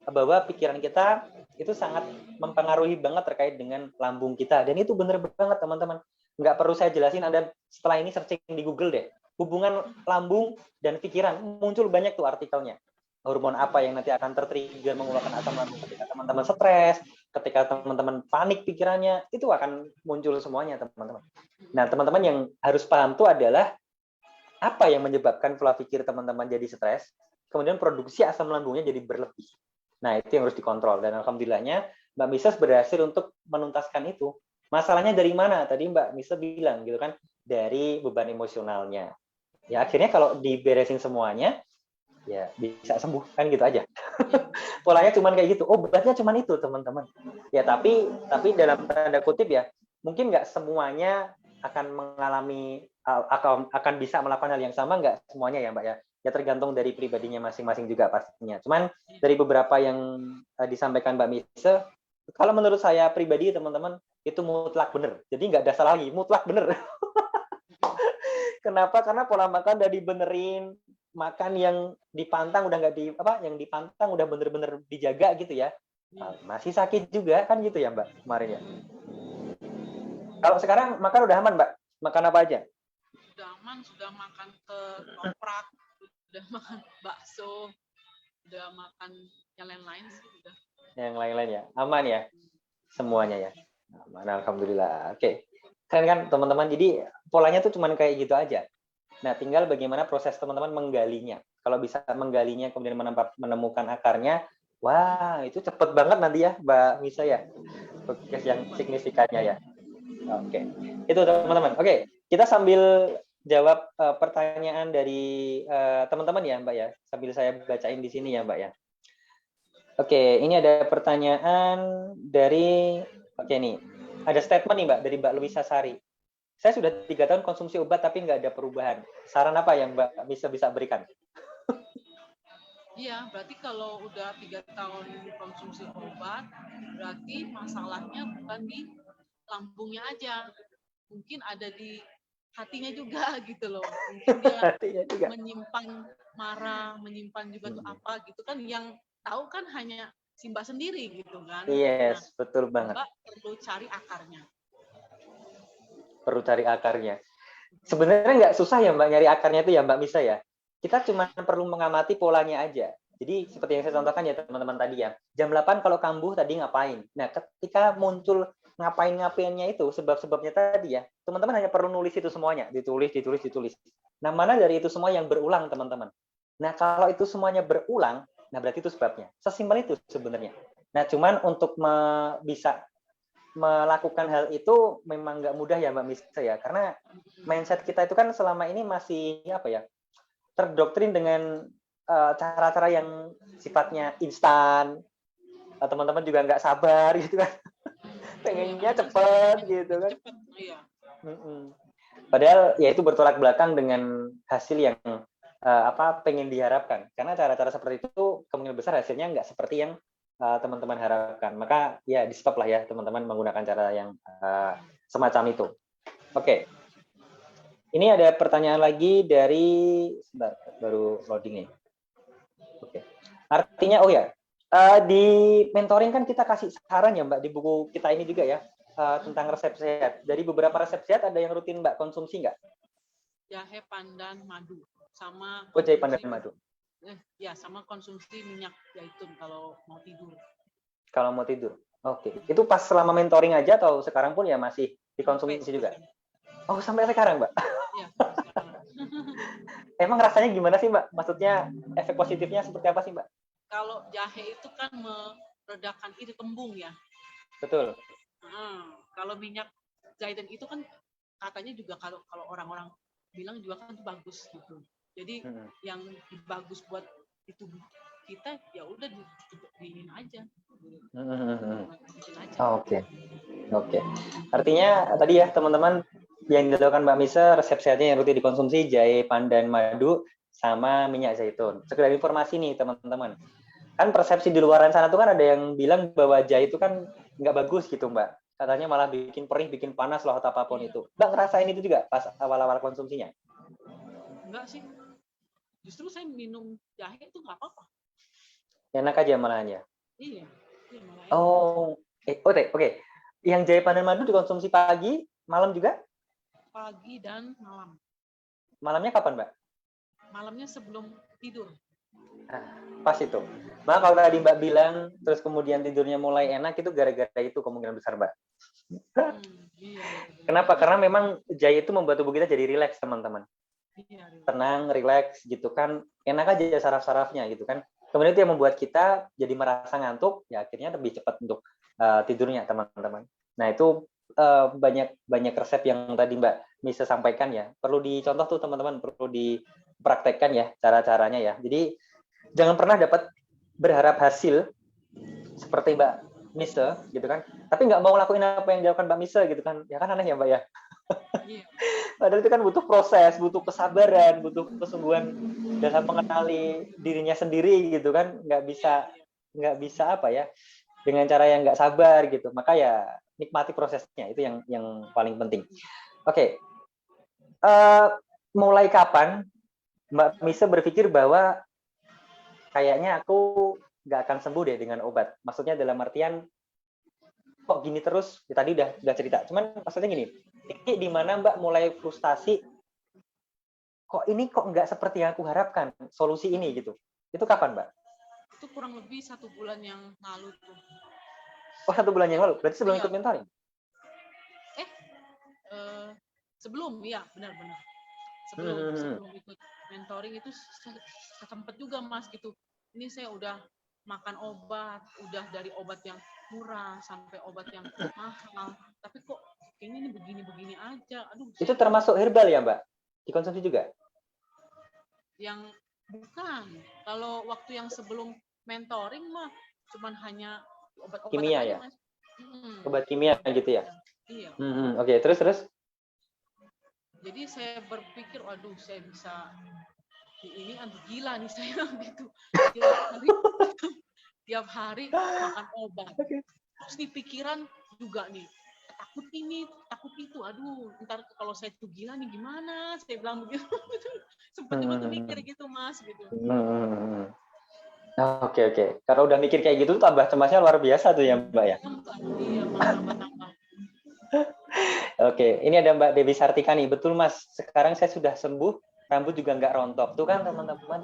bahwa pikiran kita itu sangat mempengaruhi banget terkait dengan lambung kita, dan itu benar banget, teman-teman. Nggak perlu saya jelasin, Anda setelah ini searching di Google deh, hubungan lambung dan pikiran, muncul banyak tuh artikelnya. Hormon apa yang nanti akan tertrigger mengeluarkan asam lambung ketika teman-teman stres, ketika teman-teman panik pikirannya, itu akan muncul semuanya, teman-teman. Nah, teman-teman yang harus paham tuh adalah apa yang menyebabkan pola pikir teman-teman jadi stres, kemudian produksi asam lambungnya jadi berlebih. Nah, itu yang harus dikontrol. Dan alhamdulillahnya Mbak Misas berhasil untuk menuntaskan itu. Masalahnya dari mana? Tadi Mbak Misas bilang gitu kan, dari beban emosionalnya. Ya akhirnya kalau diberesin semuanya, ya bisa sembuh, kan gitu aja. Polanya cuman kayak gitu. Obatnya cuman itu, teman-teman. Ya tapi dalam tanda kutip ya, mungkin nggak semuanya akan mengalami akan bisa melakukan hal yang sama, nggak semuanya ya Mbak ya. Ya tergantung dari pribadinya masing-masing juga pastinya. Cuman dari beberapa yang disampaikan Mbak Mise, kalau menurut saya pribadi teman-teman itu mutlak bener. Jadi nggak ada salah lagi, mutlak bener. Kenapa? Karena pola makan udah dibenerin, makan yang dipantang udah nggak yang dipantang udah bener-bener dijaga gitu ya. Masih sakit juga kan gitu ya Mbak kemarin ya. Kalau sekarang makan udah aman Mbak? Makan apa aja? Sudah aman, sudah makan ketoprak, sudah makan bakso, sudah makan yang lain-lain sih udah. Yang lain-lain ya, aman ya semuanya ya. Aman, alhamdulillah. Oke. Kan teman-teman, jadi polanya tuh cuman kayak gitu aja. Nah, tinggal bagaimana proses teman-teman menggalinya. Kalau bisa menggalinya kemudian menemukan akarnya, wah itu cepet banget nanti ya Mbak Misa ya. Progres yang signifikannya ya. Oke. Itu teman-teman. Oke, kita sambil jawab pertanyaan dari teman-teman ya Mbak ya. Sambil saya bacain di sini ya Mbak ya. Oke, ini ada pertanyaan dari, oke nih, ada statement nih Mbak dari Mbak Luisa Sari. Saya sudah 3 tahun konsumsi obat tapi nggak ada perubahan. Saran apa yang Mbak bisa berikan? Iya, berarti kalau udah 3 tahun konsumsi obat, berarti masalahnya bukan di lambungnya aja. Mungkin ada di hatinya juga gitu loh. Mungkin dia Artinya juga. menyimpan marah, menyimpan juga tuh apa gitu kan, yang tahu kan hanya Simba sendiri gitu kan. Nah, Yes, betul banget. Mbak perlu cari akarnya. Perlu cari akarnya. Sebenarnya nggak susah ya Mbak nyari akarnya itu ya Mbak Misa ya. Kita cuma perlu mengamati polanya aja. Jadi seperti yang saya contohkan ya teman-teman tadi ya. Jam 8 kalau kambuh tadi ngapain? Nah, ketika muncul ngapain-ngapainnya itu, sebab-sebabnya tadi ya, teman-teman hanya perlu nulis itu semuanya. Ditulis, ditulis, ditulis. Nah, mana dari itu semua yang berulang teman-teman? Nah, kalau itu semuanya berulang, nah berarti itu sebabnya. Sesimpel itu sebenarnya. Nah, cuman untuk bisa melakukan hal itu memang nggak mudah ya Mbak Misa ya, karena mindset kita itu kan selama ini masih apa ya, terdoktrin dengan cara-cara yang sifatnya instan. Teman-teman juga nggak sabar gitu kan, pengennya cepet gitu kan. Iya. Padahal ya itu bertolak belakang dengan hasil yang pengen diharapkan, karena cara-cara seperti itu kemungkinan besar hasilnya nggak seperti yang teman-teman harapkan. Maka ya di stop lah ya teman-teman menggunakan cara yang semacam itu. Oke. Ini ada pertanyaan lagi dari sebentar, baru loading nih. Oke. Artinya di mentoring kan kita kasih saran ya Mbak di buku kita ini juga ya tentang resep sehat. Dari beberapa resep sehat ada yang rutin Mbak konsumsi nggak? Jahe pandan madu sama jahe pandan madu. Ya, sama konsumsi minyak zaitun kalau mau tidur. Kalau mau tidur. Oke. Itu pas selama mentoring aja atau sekarang pun ya masih dikonsumsi juga? Oh, sampai sekarang, Mbak? Iya, sampai sekarang. Emang rasanya gimana sih, Mbak? Maksudnya efek positifnya seperti apa sih, Mbak? Kalau jahe itu kan meredakan iri kembung ya. Betul. Kalau minyak zaitun itu kan katanya juga kalau orang-orang bilang juga kan bagus gitu. Jadi yang bagus buat itu kita ya udah diinin aja. Oke. Artinya tadi ya teman-teman yang dilakukan Mbak Misa, resep sehatnya yang rutin dikonsumsi jahe pandan madu sama minyak zaitun. Sekedar informasi nih teman-teman. Kan persepsi di luaran sana tuh kan ada yang bilang bahwa jahe itu kan nggak bagus gitu Mbak. Katanya malah bikin perih, bikin panas loh atau apapun itu. Mbak ngerasain itu juga pas awal-awal konsumsinya? Enggak sih. Justru saya minum jahe itu nggak apa-apa. Enak aja malahannya. Iya. Oke. Yang jahe pandan madu dikonsumsi pagi, malam juga? Pagi dan malam. Malamnya kapan, Mbak? Malamnya sebelum tidur. Pas itu. Nah, kalau tadi Mbak bilang, terus kemudian tidurnya mulai enak, itu gara-gara itu kemungkinan besar, Mbak. Iya. Kenapa? Karena memang jahe itu membuat tubuh kita jadi rileks, teman-teman. Iya, tenang, rileks, gitu kan. Enak aja saraf-sarafnya, gitu kan. Kemudian itu yang membuat kita jadi merasa ngantuk, ya akhirnya lebih cepat untuk tidurnya, teman-teman. Nah, itu banyak resep yang tadi Mbak Misa sampaikan ya. Perlu dicontoh tuh, teman-teman. Perlu dipraktekkan ya, cara-caranya ya. Jadi, jangan pernah berharap hasil seperti Mbak Misa, gitu kan. Tapi nggak mau lakuin apa yang dilakukan Mbak Misa, gitu kan. Ya kan aneh ya, Mbak ya? Iya. Padahal itu kan butuh proses, butuh kesabaran, butuh kesungguhan dalam mengenali dirinya sendiri gitu kan. Nggak bisa apa ya, dengan cara yang nggak sabar gitu. Maka ya nikmati prosesnya, itu yang paling penting. Oke. Mulai kapan Mbak Misa berpikir bahwa kayaknya aku nggak akan sembuh deh dengan obat? Maksudnya dalam artian kok gini terus? Ya, tadi udah cerita. Cuman maksudnya gini, titik di mana Mbak mulai frustasi, kok nggak seperti yang aku harapkan solusi ini gitu. Itu kapan, Mbak? Itu kurang lebih 1 bulan yang lalu tuh. Oh, 1 bulan yang lalu. Berarti sebelum ikut mentoring? Sebelum, ya benar-benar. Sebelum ikut mentoring itu sempat juga Mas gitu. Ini saya udah makan obat, udah dari obat yang murah sampai obat yang mahal. Tapi kok ini begini-begini aja. Aduh. Itu termasuk herbal ya, Mbak? Dikonsumsi juga? Yang bukan. Kalau waktu yang sebelum mentoring mah cuman hanya obat-obat kimia aja, ya? Mas. Obat kimia gitu ya? Iya. Oke, terus? Jadi saya berpikir, waduh, saya bisa ini gila nih saya gitu. Tiap hari makan obat. Terus di pikiran juga nih, takut ini, takut itu. Aduh, ntar kalau saya tuh gila nih gimana? Saya bilang begitu. Sempat juga tuh mikir gitu, Mas, gitu. Oke. Kalau udah mikir kayak gitu tambah cemasnya luar biasa tuh ya Mbak ya. Iya, Mas, tambah. Oke, ini ada Mbak Dewi Sartika nih. Betul Mas, sekarang saya sudah sembuh, rambut juga nggak rontok. Tuh kan teman-teman.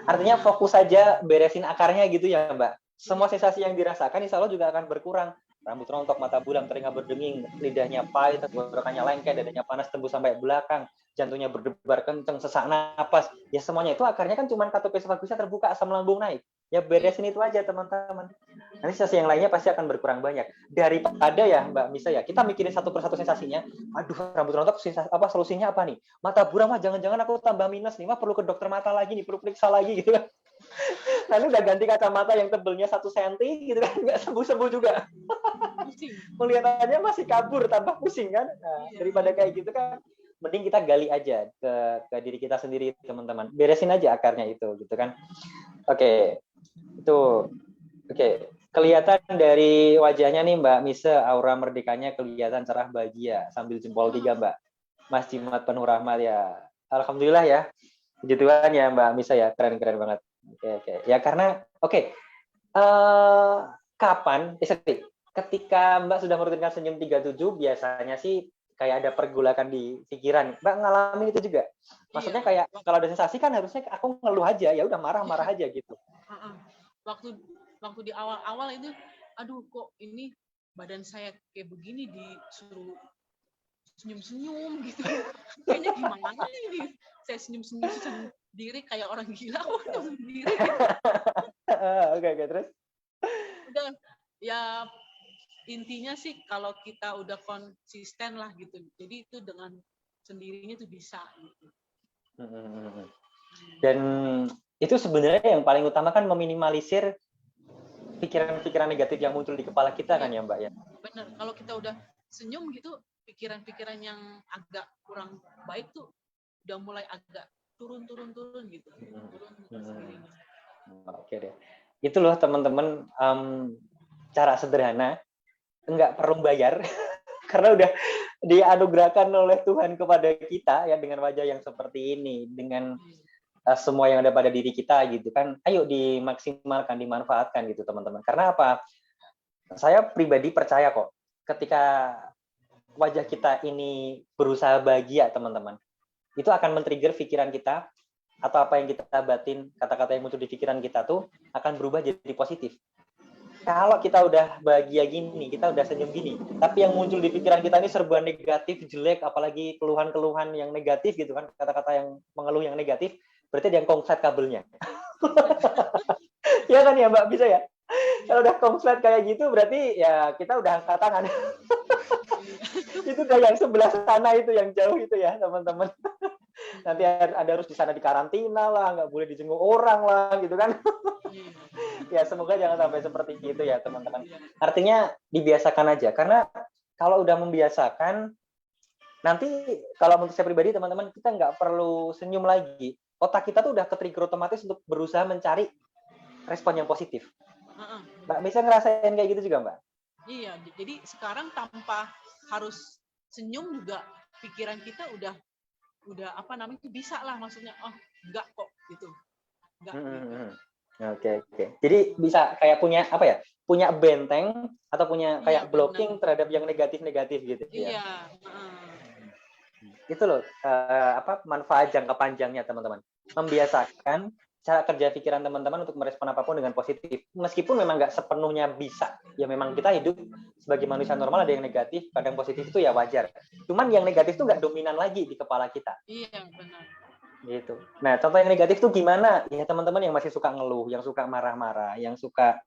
Artinya fokus saja beresin akarnya gitu ya Mbak. Semua sensasi yang dirasakan insya Allah juga akan berkurang. Rambut rontok, mata buram, telinga berdenging, lidahnya pahit, tenggorokannya lengket, dadanya panas tembus sampai belakang, jantungnya berdebar kenceng, sesak napas. Ya semuanya itu akarnya kan cuma katup esofagusnya terbuka, asam lambung naik. Ya beresin itu aja teman-teman. Nanti sensasi yang lainnya pasti akan berkurang banyak. Daripada ya Mbak Misa ya, kita mikirin satu persatu sensasinya. Aduh, rambut rontok solusinya apa nih? Mata buram mah jangan-jangan aku tambah minus nih, mah perlu ke dokter mata lagi nih, perlu periksa lagi gitu kan. Lalu udah ganti kacamata yang tebelnya 1 senti gitu kan, nggak sembuh-sembuh juga. Melihatannya masih kabur, tambah pusing kan. Nah, daripada kayak gitu kan, mending kita gali aja ke diri kita sendiri teman-teman. Beresin aja akarnya itu gitu kan. Oke. Itu oke. Kelihatan dari wajahnya nih Mbak Misa, aura merdekanya kelihatan cerah bahagia sambil jempol 3 Mbak. Mas Jimat penuh rahmat ya. Alhamdulillah ya. Puji Tuhan ya Mbak Misa ya, keren-keren banget. Oke. Ya karena kapan ketika Mbak sudah merutinkan senyum 37 biasanya sih kayak ada pergolakan di pikiran. Mbak ngalamin itu juga? Maksudnya kayak kalau ada sensasi kan harusnya aku ngeluh aja, ya udah marah-marah aja gitu. Waktu di awal-awal itu, aduh kok ini badan saya kayak begini disuruh senyum-senyum gitu. Kayaknya gimana ini? Saya senyum-senyum sendiri kayak orang gila, sendiri. Oke, terus? Udah, ya intinya sih kalau kita udah konsisten lah gitu. Jadi itu dengan sendirinya tuh bisa gitu. Dan itu sebenarnya yang paling utama kan meminimalisir pikiran-pikiran negatif yang muncul di kepala kita kan ya Mbak ya? Benar, kalau kita udah senyum gitu, pikiran-pikiran yang agak kurang baik tuh udah mulai agak turun gitu. Oke deh. Itu loh teman-teman, cara sederhana, nggak perlu bayar, karena udah dianugerahkan oleh Tuhan kepada kita ya dengan wajah yang seperti ini, dengan semua yang ada pada diri kita gitu kan. Ayo dimaksimalkan, dimanfaatkan gitu teman-teman. Karena apa? Saya pribadi percaya kok, ketika wajah kita ini berusaha bahagia teman-teman, itu akan men-trigger pikiran kita, atau apa yang kita batin, kata-kata yang muncul di pikiran kita tuh akan berubah jadi positif. Kalau kita udah bahagia gini, kita udah senyum gini, tapi yang muncul di pikiran kita ini serba negatif, jelek, apalagi keluhan-keluhan yang negatif gitu kan, kata-kata yang mengeluh yang negatif, berarti dia yang konslet kabelnya. Ya kan ya Mbak, bisa ya? Kalau udah konslet kayak gitu, berarti ya kita udah angkat tangan. Itu udah yang sebelah sana itu, yang jauh itu ya teman-teman. Nanti ada harus di sana dikarantina lah, nggak boleh dijenguk orang lah gitu kan. Ya semoga jangan sampai seperti itu ya teman-teman. Artinya dibiasakan aja, karena kalau udah membiasakan, nanti kalau menurut saya pribadi teman-teman, kita nggak perlu senyum lagi. Otak kita tuh udah ke-trigger otomatis untuk berusaha mencari respon yang positif. Mbak bisa ngerasain kayak gitu juga Mbak? Iya, jadi sekarang tanpa harus senyum juga pikiran kita udah apa namanya itu bisa lah, maksudnya enggak kok gitu. Enggak. Oke. Jadi bisa kayak punya apa ya? Punya benteng atau punya kayak blocking terhadap yang negatif-negatif gitu ya. Iya. Itu loh manfaat jangka panjangnya teman-teman. Membiasakan cara kerja pikiran teman-teman untuk merespon apapun dengan positif. Meskipun memang nggak sepenuhnya bisa. Ya memang kita hidup sebagai manusia normal, ada yang negatif, kadang positif, itu ya wajar. Cuman yang negatif itu nggak dominan lagi di kepala kita. Iya, benar. Gitu. Nah, contoh yang negatif tuh gimana? Ya teman-teman yang masih suka ngeluh, yang suka marah-marah, yang suka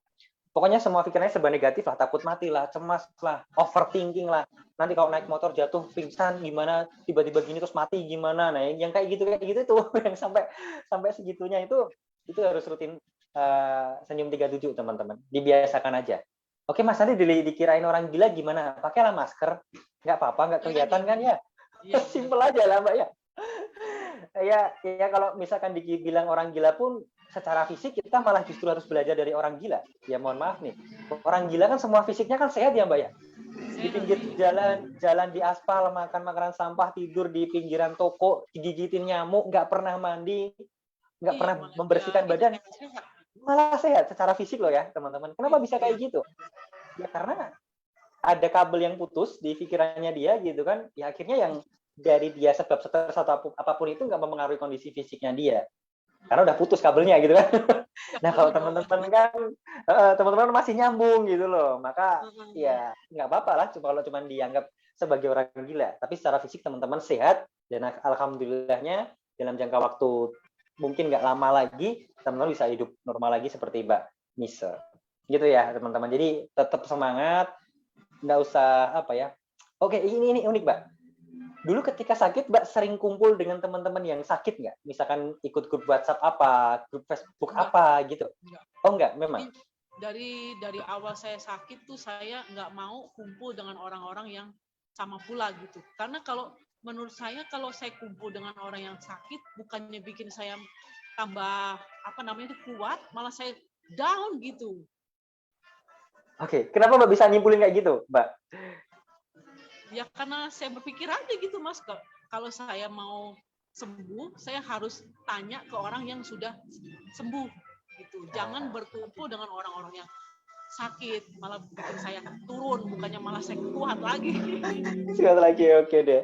pokoknya semua pikirannya serba negatif lah, takut mati lah, cemas lah, overthinking lah. Nanti kalau naik motor jatuh pingsan gimana, tiba-tiba gini terus mati gimana. Nah, yang kayak gitu tuh yang sampai segitunya itu harus rutin senyum 37 teman-teman. Dibiasakan aja. Oke Mas, nanti dikirain orang gila gimana? Pakailah masker. Nggak apa-apa, nggak kelihatan kan ya? Simpel aja lah Mbak ya. Ya kalau misalkan dibilang orang gila pun secara fisik kita malah justru harus belajar dari orang gila. Ya mohon maaf nih. Orang gila kan semua fisiknya kan sehat ya Mbak ya? di pinggir jalan di aspal, makan makanan sampah, tidur di pinggiran toko, gigitin nyamuk, nggak pernah mandi, nggak pernah membersihkan badan, malah sehat secara fisik loh ya teman-teman. Kenapa bisa kayak gitu? Ya karena ada kabel yang putus di pikirannya dia gitu kan. Ya akhirnya yang dari dia sebab stres atau apapun itu nggak mempengaruhi kondisi fisiknya dia. Karena udah putus kabelnya gitu kan. Nah kalau teman-teman kan teman-teman masih nyambung gitu loh, maka ya nggak apa-apa lah kalau cuma dianggap sebagai orang gila. Tapi secara fisik teman-teman sehat dan alhamdulillahnya dalam jangka waktu mungkin nggak lama lagi teman-teman bisa hidup normal lagi seperti Mbak Mise. Gitu ya teman-teman. Jadi tetap semangat, nggak usah apa ya. Oke, ini unik Mbak. Dulu ketika sakit, Mbak sering kumpul dengan teman-teman yang sakit nggak? Misalkan ikut grup WhatsApp apa, grup Facebook apa gitu? Oh enggak, memang. Dari awal saya sakit tuh saya nggak mau kumpul dengan orang-orang yang sama pula gitu. Karena kalau menurut saya kalau saya kumpul dengan orang yang sakit, bukannya bikin saya tambah kuat, malah saya down gitu. Oke, kenapa Mbak bisa nyimpulin kayak gitu, Mbak? Ya karena saya berpikir aja gitu Mas, kalau saya mau sembuh, saya harus tanya ke orang yang sudah sembuh gitu. Jangan berkumpul dengan orang-orang yang sakit, malah bikin saya turun, bukannya malah saya kuat lagi. Kuat lagi, oke deh.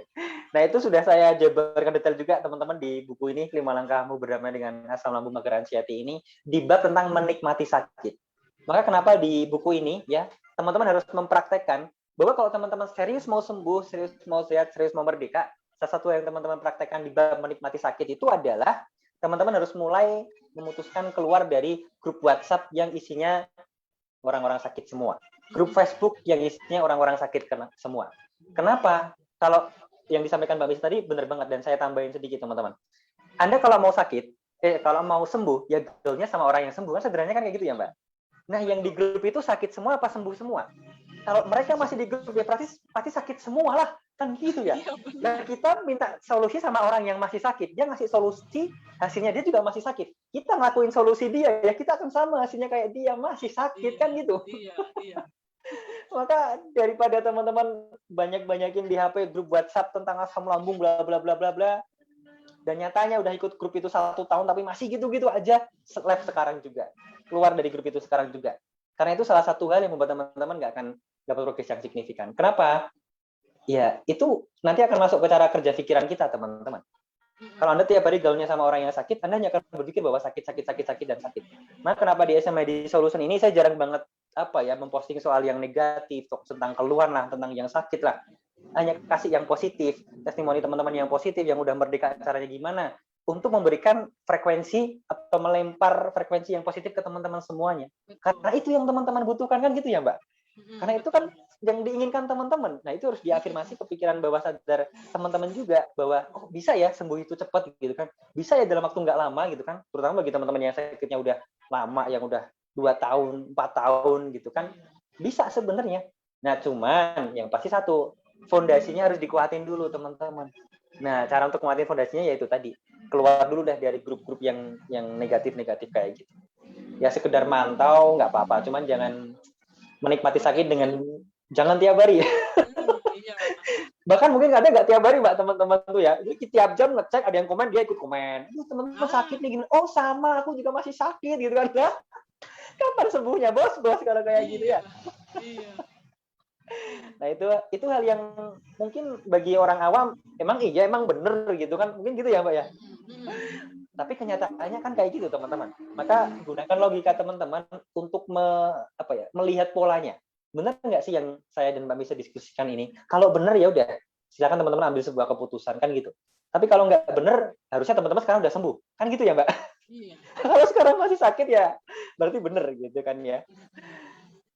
Nah itu sudah saya jabarkan detail juga teman-teman di buku ini, 5 Langkahmu Berdamai dengan Asam Lambung Mageran Ciati ini, di bab tentang menikmati sakit. Maka kenapa di buku ini ya teman-teman harus mempraktekkan bahwa kalau teman-teman serius mau sembuh, serius mau sehat, serius mau merdeka, salah satu yang teman-teman praktekkan di bab menikmati sakit itu adalah teman-teman harus mulai memutuskan keluar dari grup WhatsApp yang isinya orang-orang sakit semua. Grup Facebook yang isinya orang-orang sakit semua. Kenapa? Kalau yang disampaikan Mbak Miss tadi benar banget dan saya tambahin sedikit teman-teman. Anda kalau mau sakit, kalau mau sembuh, ya goalnya sama orang yang sembuh. Kan sederhananya kan kayak gitu ya Mbak. Nah yang di grup itu sakit semua apa sembuh semua? Kalau mereka masih di grup ya pasti sakit semua lah, kan gitu ya. Dan kita minta solusi sama orang yang masih sakit, dia ngasih solusi, hasilnya dia juga masih sakit. Kita ngelakuin solusi dia, ya kita akan sama hasilnya kayak dia masih sakit, kan gitu. Iya. Maka daripada teman-teman banyak-banyakin di HP grup WhatsApp tentang asam lambung bla bla bla bla bla, dan nyatanya udah ikut grup itu 1 tahun tapi masih gitu-gitu aja, left sekarang juga, keluar dari grup itu sekarang juga. Karena itu salah satu hal yang membuat teman-teman nggak akan dapat progres yang signifikan. Kenapa? Ya, itu nanti akan masuk ke cara kerja pikiran kita, teman-teman. Kalau Anda tiap hari gaulnya sama orang yang sakit, Anda hanya akan berpikir bahwa sakit, dan sakit. Maka kenapa di SMA di Solution ini saya jarang banget memposting soal yang negatif, tentang keluhan lah, tentang yang sakit lah. Hanya kasih yang positif, testimoni teman-teman yang positif, yang udah merdeka caranya gimana, untuk memberikan frekuensi atau melempar frekuensi yang positif ke teman-teman semuanya. Karena itu yang teman-teman butuhkan kan gitu ya Mbak? Karena itu kan yang diinginkan teman-teman. Nah itu harus diafirmasi kepikiran bawah sadar teman-teman juga bahwa oh bisa ya sembuh itu cepat gitu kan, bisa ya dalam waktu nggak lama gitu kan, terutama bagi teman-teman yang sakitnya udah lama, yang udah 2 tahun 4 tahun gitu kan, bisa sebenarnya. Nah cuman yang pasti satu, fondasinya harus dikuatin dulu teman-teman. Nah cara untuk kuatin fondasinya yaitu tadi, keluar dulu deh dari grup-grup yang negatif-negatif kayak gitu. Ya sekedar mantau nggak apa-apa, cuman jangan menikmati sakit dengan jangan tiap hari ya. Bahkan mungkin ada nggak tiap hari Mbak teman-teman tuh ya, jadi tiap jam ngecek ada yang komen, dia ikut komen. Teman-teman sakit nih gini, oh sama aku juga masih sakit gitu kan ya. Kapan sembuhnya bos kalau kayak gitu ya. Iya. Nah itu hal yang mungkin bagi orang awam emang bener gitu kan, mungkin gitu ya Mbak ya. Tapi kenyataannya kan kayak gitu teman-teman. Maka gunakan logika teman-teman untuk melihat polanya. Benar nggak sih yang saya dan Mbak bisa diskusikan ini? Kalau benar ya udah, silakan teman-teman ambil sebuah keputusan kan gitu. Tapi kalau nggak benar, harusnya teman-teman sekarang udah sembuh, kan gitu ya Mbak? Iya. Kalau sekarang masih sakit ya, berarti benar gitu kan ya.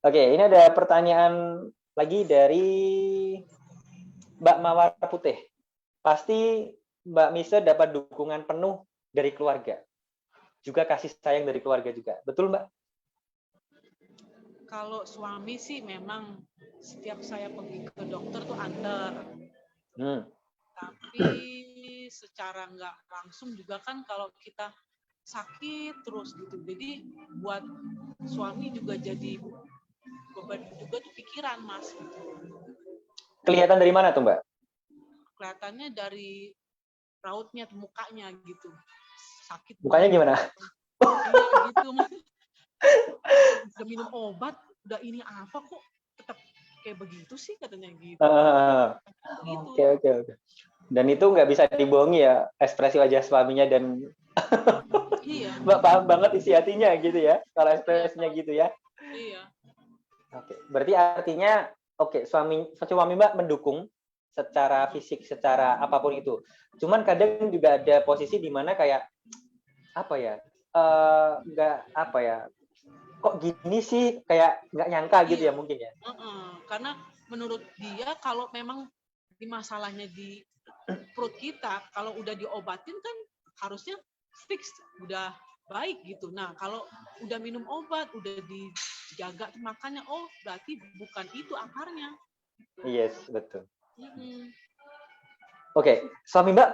Oke, ini ada pertanyaan lagi dari Mbak Mawar Putih. Pasti Mbak Mise dapat dukungan penuh dari keluarga, juga kasih sayang dari keluarga juga, betul Mbak? Kalau suami sih memang setiap saya pergi ke dokter tuh antar, tapi secara nggak langsung juga kan kalau kita sakit terus gitu, jadi buat suami juga jadi beban juga tuh pikiran Mas gitu. Kelihatan dari mana tuh, Mbak? Kelihatannya dari rautnya, mukanya gitu. Sakit Mukanya banget. gimana? Iya gitu. Udah minum obat, udah ini apa kok tetap kayak begitu sih katanya gitu. Gitu. Oke. Dan itu nggak bisa dibohongi ya, ekspresi wajah suaminya dan Iya. Mbak paham banget isi hatinya gitu ya, kalau Iya, ekspresinya gitu ya. iya. Oke, berarti artinya suami Mbak mendukung secara fisik, secara apapun itu. Cuman kadang juga ada posisi di mana kayak apa ya? Nggak apa ya? Kok gini sih, kayak nggak nyangka gitu ya Iya. mungkin ya. Karena menurut dia kalau memang di masalahnya di perut kita, kalau udah diobatin kan harusnya fix, udah baik gitu. Nah, kalau udah minum obat, udah dijaga makannya, oh berarti bukan itu akarnya. Yes, betul. Mm-mm. Oke, suami Mbak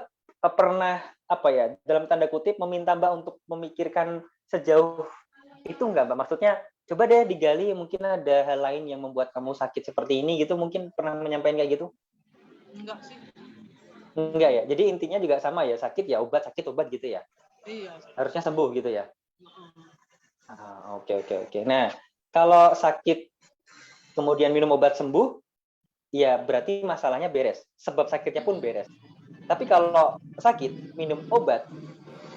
pernah apa ya, dalam tanda kutip meminta Mbak untuk memikirkan sejauh itu enggak, Mbak? Maksudnya coba deh digali, mungkin ada hal lain yang membuat kamu sakit seperti ini gitu, mungkin pernah menyampaikan kayak gitu? Enggak sih. Enggak ya. Jadi intinya juga sama ya, sakit ya obat, sakit obat gitu ya. Iya. Harusnya sembuh gitu ya. Mm-mm. Oke. Nah, kalau sakit kemudian minum obat sembuh, ya berarti masalahnya beres. Sebab sakitnya pun beres. Tapi kalau sakit minum obat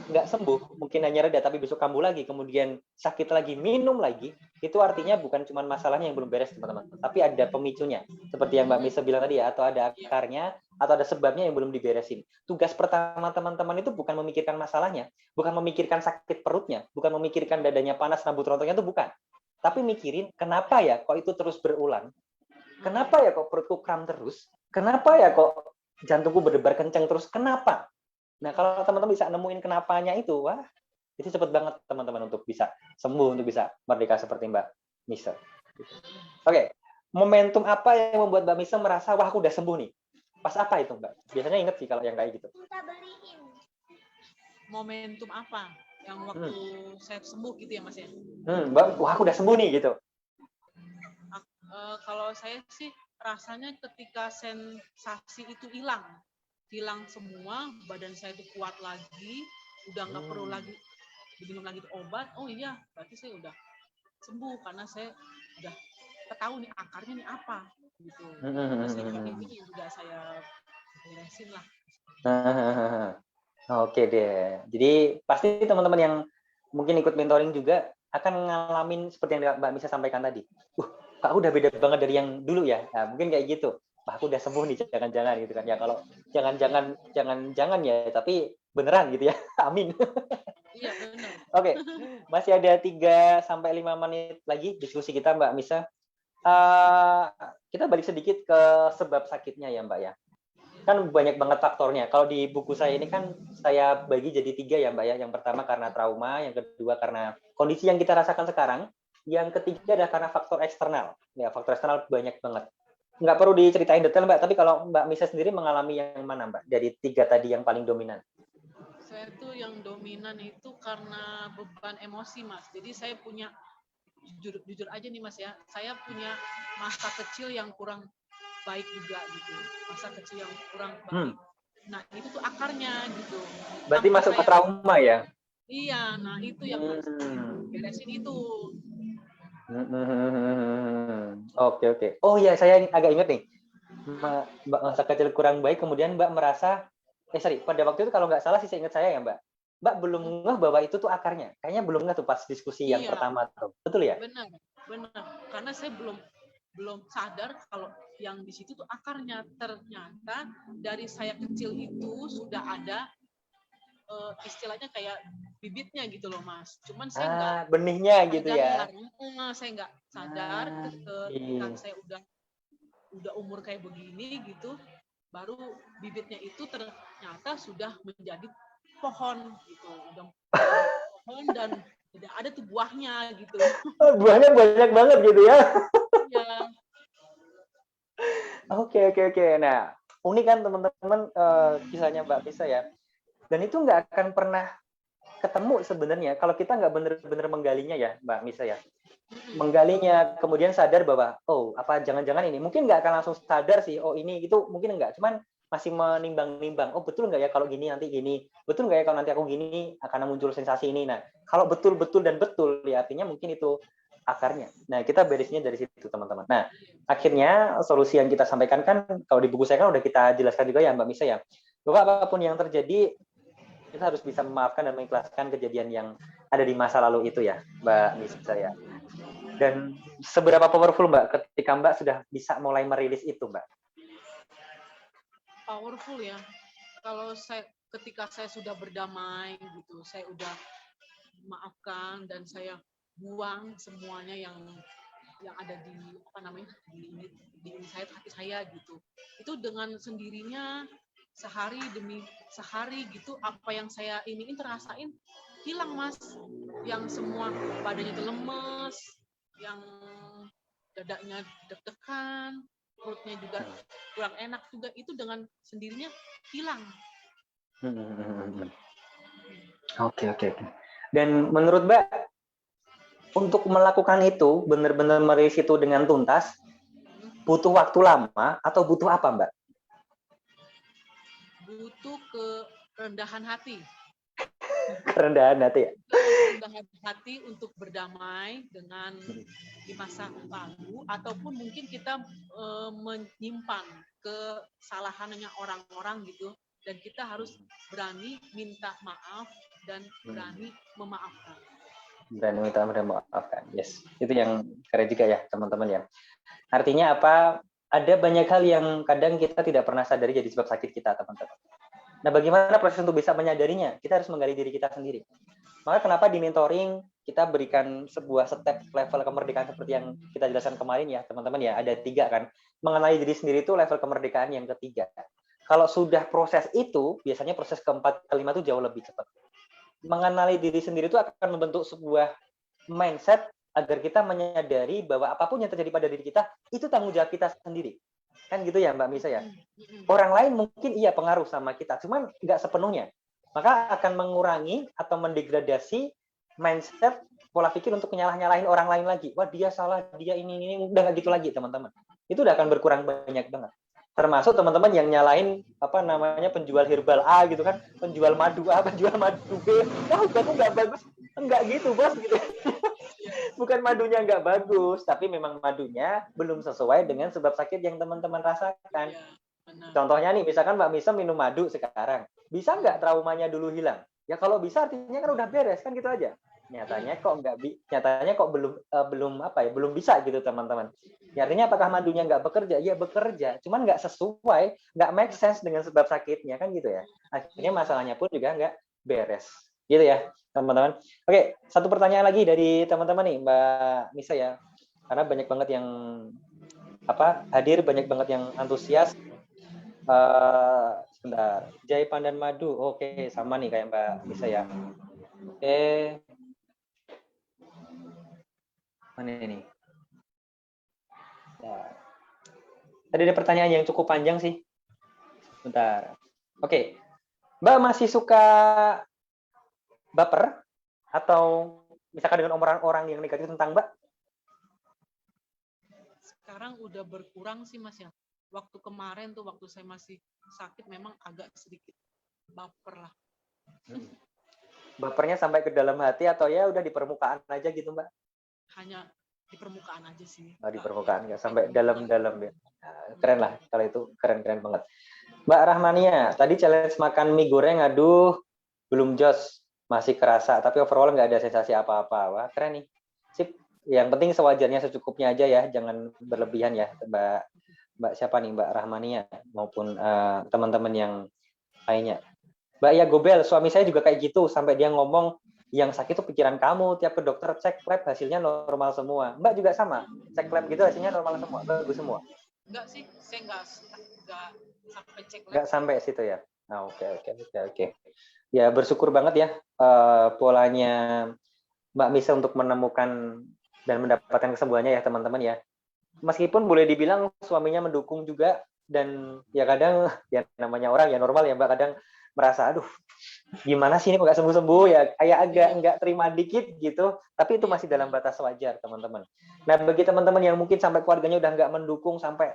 nggak sembuh, mungkin hanya reda tapi besok kambuh lagi, kemudian sakit lagi, minum lagi, itu artinya bukan cuma masalahnya yang belum beres, teman-teman, tapi ada pemicunya, seperti yang Mbak Misa bilang tadi ya, atau ada akarnya, atau ada sebabnya yang belum diberesin. Tugas pertama teman-teman itu bukan memikirkan masalahnya, bukan memikirkan sakit perutnya, bukan memikirkan dadanya panas, rambut rontoknya, itu bukan. Tapi mikirin, kenapa ya kok itu terus berulang? Kenapa ya kok perutku kram terus? Kenapa ya kok jantungku berdebar kencang terus? Kenapa? Nah, kalau teman-teman bisa nemuin kenapanya itu, wah, itu cepet banget teman-teman untuk bisa sembuh, untuk bisa merdeka seperti Mbak Misa. Oke, momentum apa yang membuat Mbak Misa merasa, wah aku udah sembuh nih? Pas apa itu, Mbak? Biasanya inget sih kalau yang kayak gitu. Momentum apa? Yang waktu saya sembuh gitu ya, Mas ya? Mbak, wah aku udah sembuh nih gitu. Kalau saya sih rasanya ketika sensasi itu hilang semua, badan saya itu kuat lagi, udah nggak perlu lagi diminum lagi obat. Oh iya, berarti saya udah sembuh karena saya udah tahu nih akarnya nih apa gitu. Terus ini juga saya beresin lah. Oke deh. Jadi pasti teman-teman yang mungkin ikut mentoring juga akan ngalamin seperti yang Mbak Misa sampaikan tadi. Kak udah beda banget dari yang dulu ya. Nah, mungkin kayak gitu. Wah, aku udah sembuh nih, jangan-jangan gitu kan. Ya kalau jangan-jangan ya, tapi beneran gitu ya. Amin. Iya, benar. Oke. Masih ada 3 sampai 5 menit lagi diskusi kita, Mbak Misa. Kita balik sedikit ke sebab sakitnya ya, Mbak ya. Kan banyak banget faktornya. Kalau di buku saya ini kan saya bagi jadi 3 ya, Mbak ya. Yang pertama karena trauma, yang kedua karena kondisi yang kita rasakan sekarang, yang ketiga adalah karena faktor eksternal. Ya, faktor eksternal banyak banget. Nggak perlu diceritain detail, Mbak, tapi kalau Mbak Misa sendiri mengalami yang mana, Mbak? Dari 3 tadi yang paling dominan. Saya tuh yang dominan itu karena beban emosi, Mas. Jadi saya punya, jujur aja nih, Mas ya, saya punya masa kecil yang kurang baik juga gitu. Masa kecil yang kurang baik. Nah, itu tuh akarnya gitu. Berarti masuk ke trauma ya? Iya, nah itu yang harus beresin itu. Oke. Oh ya, saya agak ingat nih. Mbak masa kecil kurang baik, kemudian Mbak merasa, pada waktu itu kalau nggak salah sih saya ingat saya ya, Mbak belum ngeh bahwa itu tuh akarnya. Kayaknya belum ngeh tuh pas diskusi yang pertama tuh. Betul ya? Benar. Karena saya belum sadar kalau yang di situ tuh akarnya. Ternyata dari saya kecil itu sudah ada istilahnya kayak bibitnya gitu loh, Mas. Cuman saya nggak benihnya gitu ya. Saya nggak sadar ketika saya udah umur kayak begini gitu, baru bibitnya itu ternyata sudah menjadi pohon gitu, udah pohon dan udah ada tuh buahnya gitu. Buahnya banyak banget gitu ya. Iya. Oke. Nah, unik kan teman-teman kisahnya Mbak Misa ya. Dan itu nggak akan pernah ketemu sebenarnya kalau kita nggak benar-benar menggalinya ya, Mbak Misa ya. menggalinya, kemudian sadar bahwa oh apa jangan-jangan ini, mungkin nggak akan langsung sadar sih, oh ini gitu mungkin nggak, cuman masih menimbang-nimbang, oh betul nggak ya kalau gini nanti gini, betul nggak ya kalau nanti aku gini akan muncul sensasi ini. Nah kalau betul-betul dan betul ya artinya mungkin itu akarnya. Nah kita beresnya dari situ teman-teman. Nah akhirnya solusi yang kita sampaikan kan kalau di buku saya kan udah kita jelaskan juga ya Mbak Misa ya, bahwa apapun yang terjadi kita harus bisa memaafkan dan mengikhlaskan kejadian yang ada di masa lalu itu ya Mbak Misa ya. Dan seberapa powerful Mbak ketika Mbak sudah bisa mulai merilis itu Mbak? Powerful ya. Kalau ketika saya sudah berdamai gitu, saya udah maafkan dan saya buang semuanya yang ada di apa namanya di inside hati saya gitu. Itu dengan sendirinya sehari demi sehari gitu, apa yang saya iniin terasain hilang Mas. Yang semua badannya itu lemes, yang dadanya deg-degan, perutnya juga kurang enak juga, itu dengan sendirinya hilang. Oke. Dan menurut Mbak, untuk melakukan itu, benar-benar merilis itu dengan tuntas, butuh waktu lama atau butuh apa Mbak? Butuh kerendahan hati. Kerendahan hati ya? Kerendahan hati untuk berdamai dengan di masa lalu, ataupun mungkin kita menyimpan kesalahannya orang-orang gitu, dan kita harus berani minta maaf dan berani memaafkan. Berani minta maaf dan memaafkan, yes. Itu yang keren juga ya teman-teman ya. Artinya apa? Ada banyak hal yang kadang kita tidak pernah sadari jadi sebab sakit kita teman-teman. Nah, bagaimana proses untuk bisa menyadarinya? Kita harus menggali diri kita sendiri. Maka kenapa di mentoring kita berikan sebuah step level kemerdekaan seperti yang kita jelaskan kemarin ya teman-teman ya, ada 3 kan. Mengenali diri sendiri itu level kemerdekaan yang ketiga. Kalau sudah proses itu, biasanya proses keempat, kelima itu jauh lebih cepat. Mengenali diri sendiri itu akan membentuk sebuah mindset agar kita menyadari bahwa apapun yang terjadi pada diri kita, itu tanggung jawab kita sendiri. Kan gitu ya Mbak Misa ya? Orang lain mungkin iya pengaruh sama kita, cuman nggak sepenuhnya. Maka akan mengurangi atau mendegradasi mindset pola pikir untuk nyalahin orang lain lagi. Wah dia salah, dia ini udah nggak gitu lagi teman-teman. Itu udah akan berkurang banyak banget. Termasuk teman-teman yang nyalahin apa namanya penjual herbal A gitu kan, penjual madu A, penjual madu B. Wah kamu nggak bagus, enggak gitu bos gitu. Bukan madunya nggak bagus, tapi memang madunya belum sesuai dengan sebab sakit yang teman-teman rasakan. Contohnya nih, misalkan Mbak Misa minum madu sekarang, bisa nggak traumanya dulu hilang? Ya kalau bisa artinya kan udah beres kan gitu aja. Nyatanya kok belum bisa gitu teman-teman. Ya, artinya apakah madunya nggak bekerja? Ya bekerja, cuman nggak sesuai, nggak make sense dengan sebab sakitnya kan gitu ya. Akhirnya masalahnya pun juga nggak beres. Gitu ya teman-teman. Oke, satu pertanyaan lagi dari teman-teman nih Mbak Misa ya. Karena banyak banget yang hadir, banyak banget yang antusias. Sebentar, Jai Pandan Madu. Oke, sama nih kayak Mbak Misa ya. Oke. Mana ini? Nah. Tadi ada pertanyaan yang cukup panjang sih. Bentar. Oke. Mbak masih suka baper atau misalkan dengan orang-orang yang negatif tentang Mbak? Sekarang udah berkurang sih Mas ya. Waktu kemarin tuh, waktu saya masih sakit, memang agak sedikit baper lah. Bapernya sampai ke dalam hati atau ya udah di permukaan aja gitu Mbak? Hanya di permukaan aja sih. Oh, di permukaan, nggak sampai dalam-dalam ya. Keren lah, kalau itu keren-keren banget. Mbak Rahmania, tadi challenge makan mie goreng, aduh, belum jos, masih kerasa, tapi overall nggak ada sensasi apa-apa. Wah, keren nih. Sip. Yang penting sewajarnya secukupnya aja ya, jangan berlebihan ya, Mbak siapa nih, Mbak Rahmania maupun teman-teman yang lainnya. Mbak ya Gobel, suami saya juga kayak gitu, sampai dia ngomong yang sakit itu pikiran kamu, tiap ke dokter cek lab hasilnya normal semua. Mbak juga sama, cek lab gitu hasilnya normal semua, bagus semua. Enggak sih, saya enggak sampai cek lab. Enggak sampai situ ya. Nah, oke. Ya bersyukur banget ya polanya Mbak Misa untuk menemukan dan mendapatkan kesembuhannya ya teman-teman ya. Meskipun boleh dibilang suaminya mendukung juga, dan ya kadang ya namanya orang ya normal ya Mbak, kadang merasa aduh gimana sih ini kok nggak sembuh-sembuh ya, kayak agak Iya. nggak terima dikit gitu, tapi itu Iya, masih dalam benar. batas wajar teman-teman. Nah bagi teman-teman yang mungkin sampai keluarganya udah nggak mendukung, sampai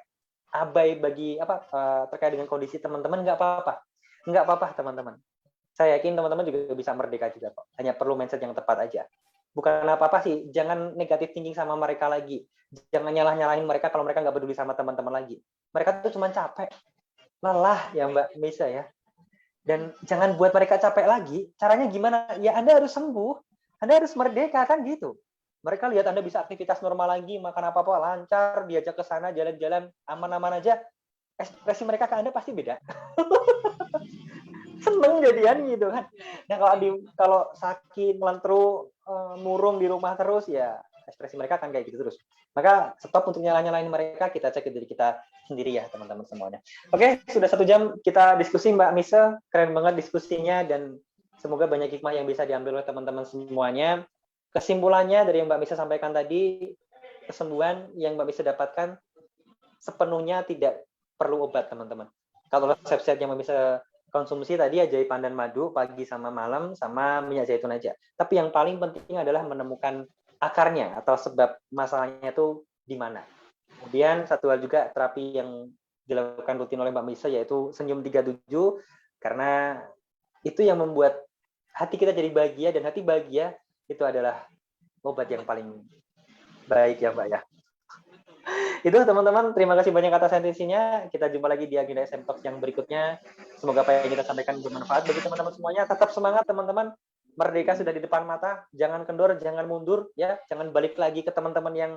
abai bagi apa terkait dengan kondisi teman-teman, nggak apa-apa teman-teman. Saya yakin teman-teman juga bisa merdeka juga kok, hanya perlu mindset yang tepat aja. Bukan apa-apa sih, jangan negatif thinking sama mereka lagi, jangan nyalah-nyalahin mereka kalau mereka nggak peduli sama teman-teman lagi. Mereka tuh cuma capek, lelah ya Mbak Misa ya. Dan jangan buat mereka capek lagi. Caranya gimana? Ya Anda harus sembuh, Anda harus merdeka kan gitu. Mereka lihat Anda bisa aktivitas normal lagi, makan apa-apa lancar, diajak ke sana jalan-jalan aman-aman aja, ekspresi mereka ke Anda pasti beda. Seneng jadian gitu kan. Nah kalau sakit, melantru, murung di rumah terus ya ekspresi mereka kan kayak gitu terus. Maka stop untuk nyala-nyalain mereka, kita cek ke diri kita sendiri ya teman-teman semuanya. Oke, sudah 1 jam kita diskusi Mbak Misa, keren banget diskusinya dan semoga banyak hikmah yang bisa diambil oleh teman-teman semuanya. Kesimpulannya dari yang Mbak Misa sampaikan tadi, kesembuhan yang Mbak Misa dapatkan sepenuhnya tidak perlu obat teman-teman. Kalau resep-resep yang Mbak Misa konsumsi tadi ya jahe pandan madu pagi sama malam sama minyak zaitun aja. Tapi yang paling penting adalah menemukan akarnya atau sebab masalahnya itu di mana. Kemudian satu hal juga terapi yang dilakukan rutin oleh Mbak Misa yaitu senyum 37 karena itu yang membuat hati kita jadi bahagia dan hati bahagia itu adalah obat yang paling baik ya Mbak ya. Itu teman-teman, terima kasih banyak atas atensinya. Kita jumpa lagi di agenda SM Talks yang berikutnya. Semoga apa yang kita sampaikan bermanfaat bagi teman-teman semuanya. Tetap semangat teman-teman. Merdeka sudah di depan mata. Jangan kendor, jangan mundur ya. Jangan balik lagi ke teman-teman yang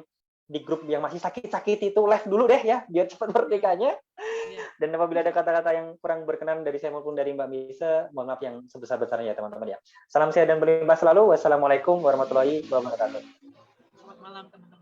di grup yang masih sakit-sakit itu, live dulu deh ya, biar cepat merdekanya. Dan apabila ada kata-kata yang kurang berkenan dari saya maupun dari Mbak Misa, mohon maaf yang sebesar-besarnya ya teman-teman ya. Salam sehat dan berlimpah selalu. Wassalamualaikum warahmatullahi wabarakatuh. Selamat malam teman-teman.